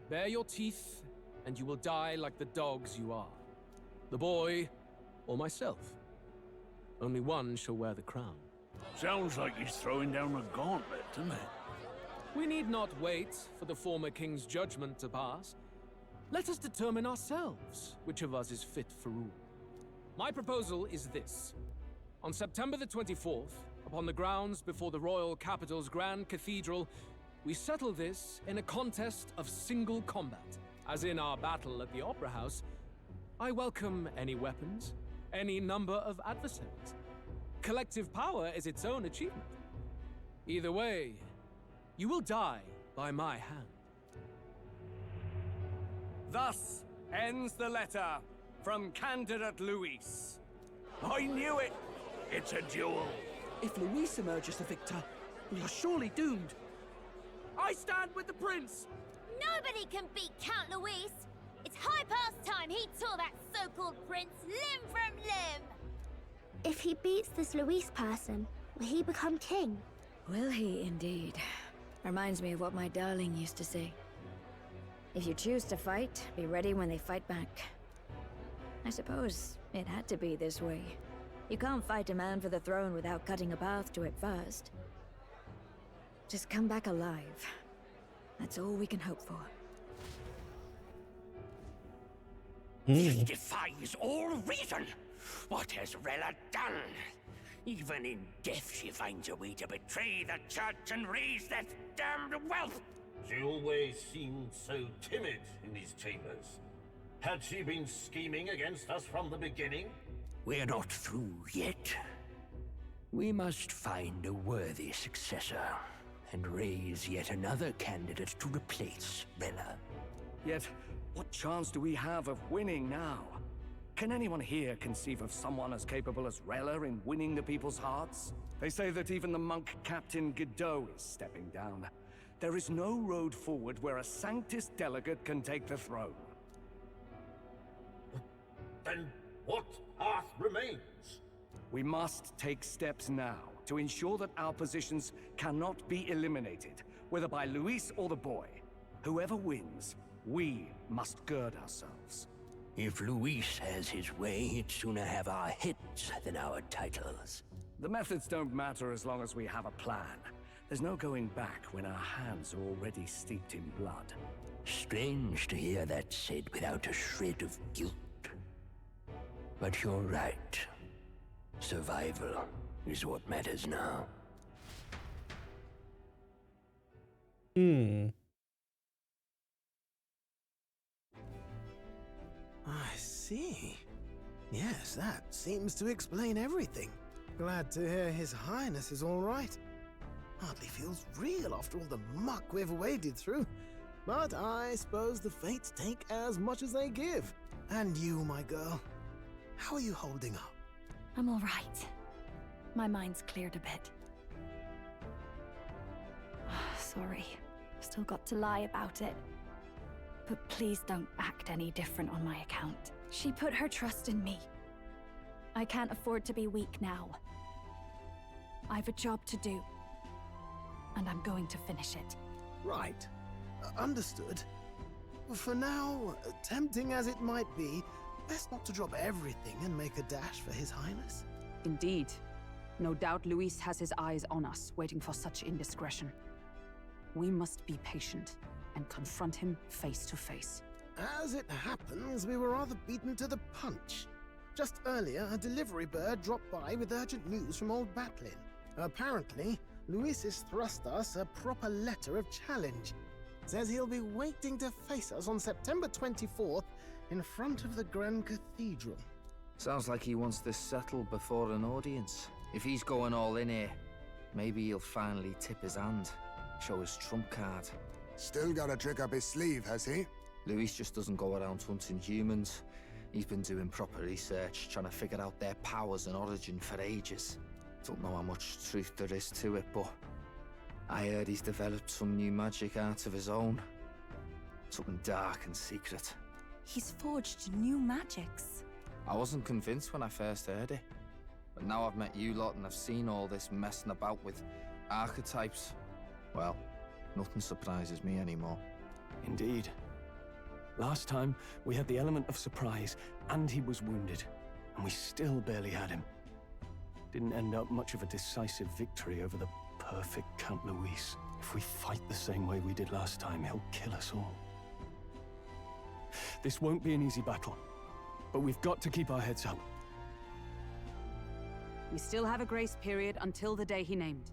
Bare your teeth, and you will die like the dogs you are. The boy, or myself. Only one shall wear the crown. Sounds like he's throwing down a gauntlet, doesn't it? We need not wait for the former king's judgment to pass. Let us determine ourselves which of us is fit for rule. My proposal is this. On September the 24th, upon the grounds before the royal capital's grand cathedral, we settle this in a contest of single combat. As in our battle at the Opera House, I welcome any weapons, any number of adversaries. Collective power is its own achievement. Either way, you will die by my hand. Thus ends the letter from candidate Luis. I knew it! It's a duel. If Luis emerges the victor, we are surely doomed. I stand with the prince! Nobody can beat Count Luis. It's high past time he tore that so-called prince limb from limb. If he beats this Luis person, will he become king? Will he indeed? Reminds me of what my darling used to say. If you choose to fight, be ready when they fight back. I suppose it had to be this way. You can't fight a man for the throne without cutting a path to it first. Just come back alive. That's all we can hope for. He defies all reason. What has Rella done? Even in death she finds a way to betray the church and raise that damned wealth. She always seemed so timid in these chambers. Had she been scheming against us from the beginning? We're not through yet. We must find a worthy successor and raise yet another candidate to replace Rella. Yet, what chance do we have of winning now? Can anyone here conceive of someone as capable as Rella in winning the people's hearts? They say that even the monk Captain Godot is stepping down. There is no road forward where a Sanctus delegate can take the throne. Then what path remains? We must take steps now to ensure that our positions cannot be eliminated, whether by Luis or the boy. Whoever wins, we must gird ourselves. If Luis has his way, he'd sooner have our heads than our titles. The methods don't matter as long as we have a plan. There's no going back when our hands are already steeped in blood. Strange to hear that said without a shred of guilt. But you're right. Survival is what matters now. I see. Yes, that seems to explain everything. Glad to hear His Highness is all right. Hardly feels real after all the muck we've waded through. But I suppose the fates take as much as they give. And you, my girl, how are you holding up? I'm all right. My mind's cleared a bit. Sorry. Still got to lie about it. But please don't act any different on my account. She put her trust in me. I can't afford to be weak now. I've a job to do. And I'm going to finish it. Right. Understood. For now, tempting as it might be, best not to drop everything and make a dash for His Highness. Indeed. No doubt Luis has his eyes on us, waiting for such indiscretion. We must be patient and confront him face to face. As it happens, we were rather beaten to the punch. Just earlier, a delivery bird dropped by with urgent news from old Batlin. Apparently, Luis has thrust us a proper letter of challenge. Says he'll be waiting to face us on September 24th in front of the Grand Cathedral. Sounds like he wants this settled before an audience. If he's going all in here, maybe he'll finally tip his hand, show his trump card. Still got a trick up his sleeve, has he? Luis just doesn't go around hunting humans. He's been doing proper research, trying to figure out their powers and origin for ages. Don't know how much truth there is to it, but I heard he's developed some new magic art of his own. Something dark and secret. He's forged new magics. I wasn't convinced when I first heard it. But now I've met you lot and I've seen all this messing about with archetypes. Well, nothing surprises me anymore. Indeed. Last time, we had the element of surprise, and he was wounded. And we still barely had him. Didn't end up much of a decisive victory over the perfect Count Luis. If we fight the same way we did last time, he'll kill us all. This won't be an easy battle, but we've got to keep our heads up. We still have a grace period until the day he named.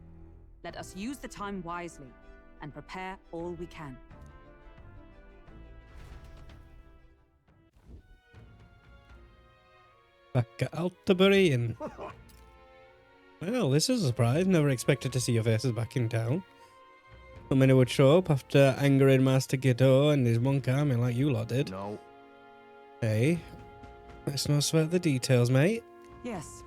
Let us use the time wisely and prepare all we can. Back at Altabury and... Well, this is a surprise. Never expected to see your faces back in town. How many would show up after angering Master Godot and his monk army like you lot did? No. Hey, let's not sweat the details, mate. Yes.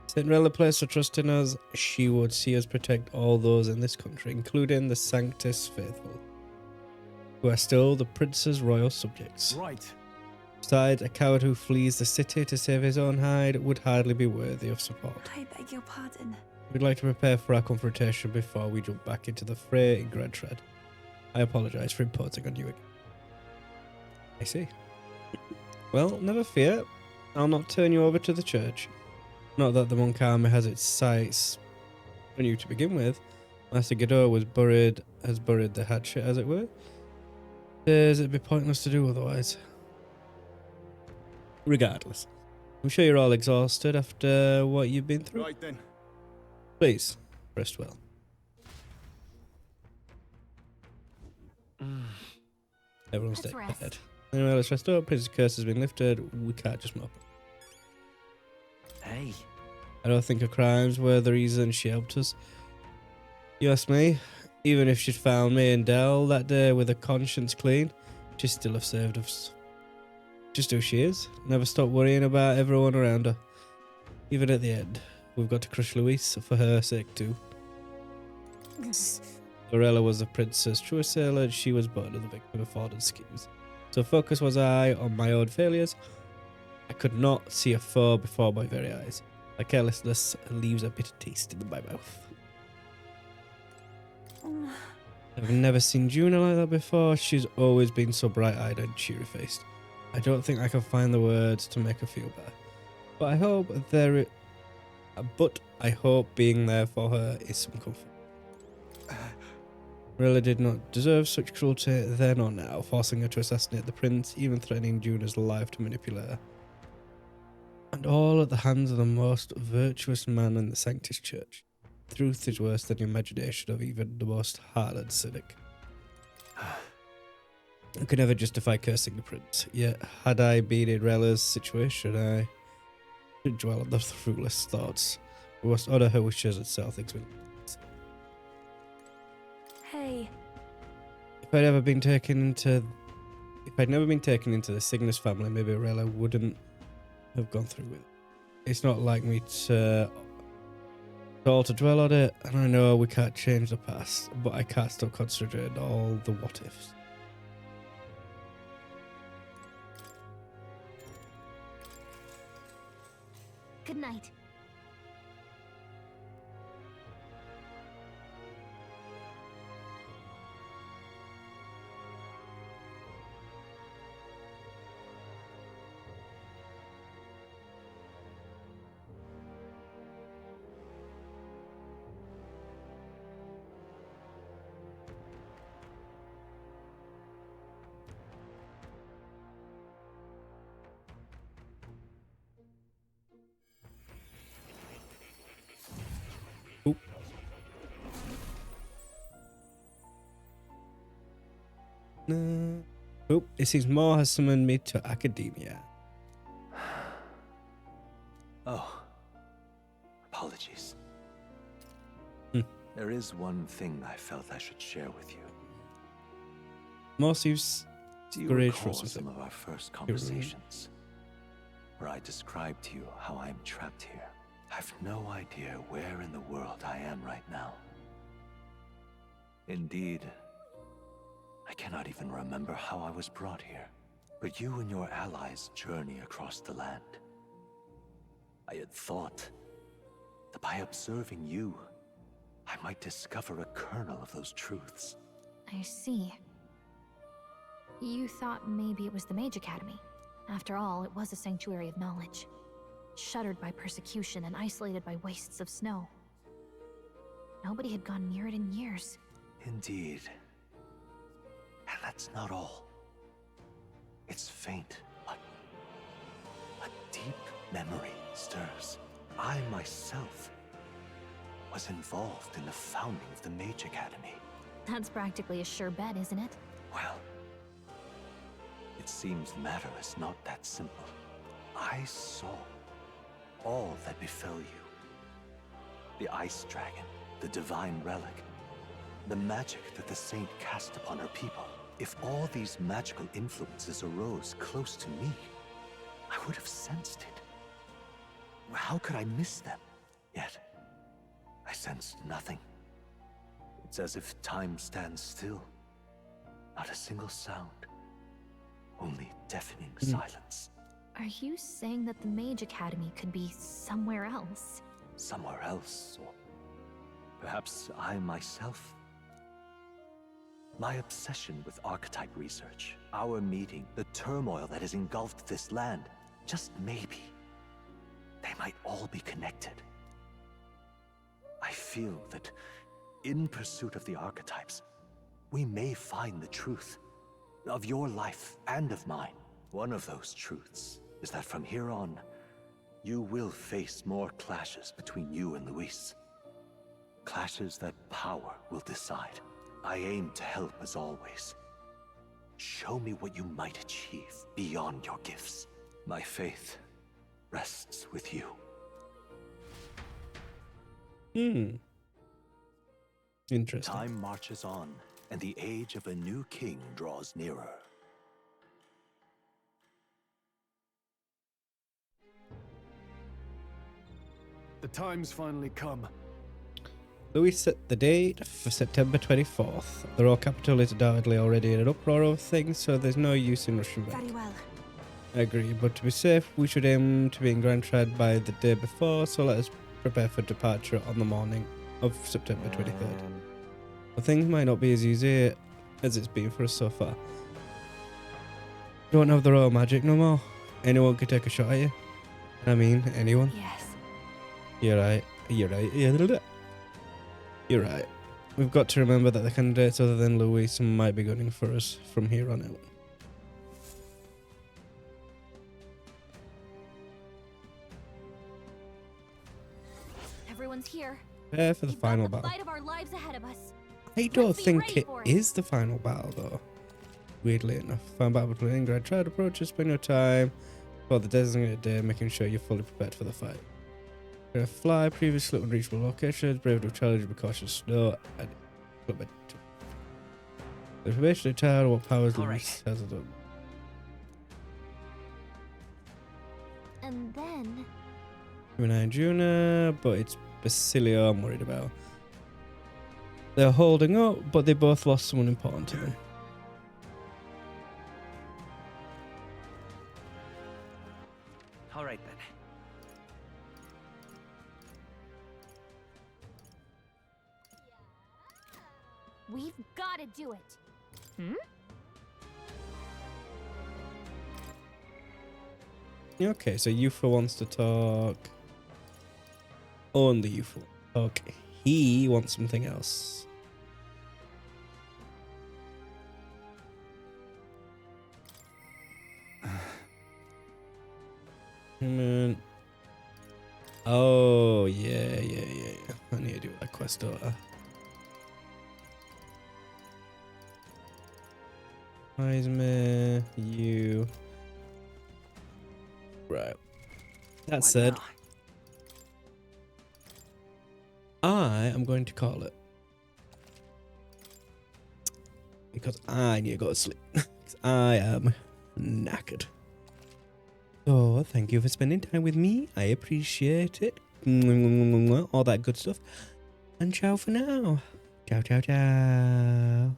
Cinderella placed her trust in us. She would see us protect all those in this country, including the Sanctus faithful. who are still the prince's royal subjects. Right. Besides, a coward who flees the city to save his own hide would hardly be worthy of support. I beg your pardon. We'd like to prepare for our confrontation before we jump back into the fray in Grand Tread. I apologize for imposing on you again. I see. Well, never fear. I'll not turn you over to the church. Not that the monk army has its sights on you to begin with. Master Godot has buried the hatchet, as it were. It'd be pointless to do otherwise. Regardless, I'm sure you're all exhausted after what you've been through. Right then. Please, rest well. Everyone stay ahead. Anyway, let's rest up. Prince's curse has been lifted. We can't just mop. Hey. I don't think her crimes were the reason she helped us. You ask me, even if she'd found me and Dell that day with a conscience clean, she'd still have saved us. Just who she is. Never stop worrying about everyone around her. Even at the end, we've got to crush Louise for her sake too. Lorella was the princess' true sailor, and she was born as the victim of Fordon's schemes. So focused was I on my own failures. I could not see a foe before my very eyes. My carelessness leaves a bitter taste in my mouth. I've never seen Juna like that before. She's always been so bright-eyed and cheery-faced. I don't think I can find the words to make her feel better. But I hope being there for her is some comfort. Rilla did not deserve such cruelty then or now, forcing her to assassinate the prince, even threatening Juna's life to manipulate her. And all at the hands of the most virtuous man in the Sanctus Church. Truth is worse than the imagination of even the most hardened cynic. I could never justify cursing the prince, yet had I been in Rella's situation, I should dwell on the fruitless thoughts. We must honour her wishes and sell things with. Hey. If I'd never been taken into the Cygnus family, maybe Rella wouldn't have gone through with it. It's not like me to dwell on it, and I know we can't change the past, but I can't stop considering all the what ifs. Good night. Oh, it seems Moore has summoned me to academia. Oh. Apologies. Hmm. There is one thing I felt I should share with you. Moore seems Do you great recall for some of our first conversations? Where I described to you how I'm trapped here. I've no idea where in the world I am right now. Indeed, I cannot even remember how I was brought here. But you and your allies journey across the land. I had thought that by observing you, I might discover a kernel of those truths. I see. You thought maybe it was the Mage Academy. After all, it was a sanctuary of knowledge. Shuttered by persecution and isolated by wastes of snow. Nobody had gone near it in years. Indeed. And that's not all. It's faint, but a deep memory stirs. I myself was involved in the founding of the Mage Academy. That's practically a sure bet, isn't it? Well, it seems the matter is not that simple. I saw all that befell you. The Ice Dragon, the Divine Relic, the magic that the Saint cast upon her people. If all these magical influences arose close to me, I would have sensed it. How could I miss them? Yet, I sensed nothing. It's as if time stands still. Not a single sound. Only deafening silence. Are you saying that the Mage Academy could be somewhere else? Somewhere else, or perhaps I myself. My obsession with archetype research, our meeting, the turmoil that has engulfed this land, just maybe, they might all be connected. I feel that in pursuit of the archetypes, we may find the truth of your life and of mine. One of those truths is that from here on, you will face more clashes between you and Luis. Clashes that power will decide. I aim to help as always. Show me what you might achieve beyond your gifts. My faith rests with you. Interesting. Time marches on, and the age of a new king draws nearer. The time's finally come. Luis set the date for September 24th. The royal capital is undoubtedly already in an uproar of things, so there's no use in rushing back. Very well. I agree, but to be safe, we should aim to be in Grand Trad by the day before, so let us prepare for departure on the morning of September 23rd. Well, things might not be as easy as it's been for us so far. Don't have the royal magic no more. Anyone could take a shot at you. I mean, anyone. Yes. You're right. You're right. You're right. We've got to remember that the candidates other than Luis might be gunning for us from here on out. Everyone's here. Prepare for the final The battle. fight of our lives ahead of us. I don't Let's be think ready it for it. is the final battle, though. Weirdly enough. Final battle between Grand Trad approaches, spend your time for the designated day, making sure you're fully prepared for the fight. You're gonna fly previously unreachable locations, brave enough challenge, be cautious, snow, and equipment. The information to tell what powers Luis has done. And then Gemini and Juna, but it's Basilio I'm worried about. They're holding up, but they both lost someone important to them. All right then. we've got to do it. Hmm? Okay, so Yufa wants to talk. Only Yufa. Okay, he wants something else. Oh, yeah. I need to do that quest order. Heisman, you. Right. That said, I am going to call it. Because I need to go to sleep. Because I am knackered. So, thank you for spending time with me. I appreciate it. All that good stuff. And ciao for now. Ciao.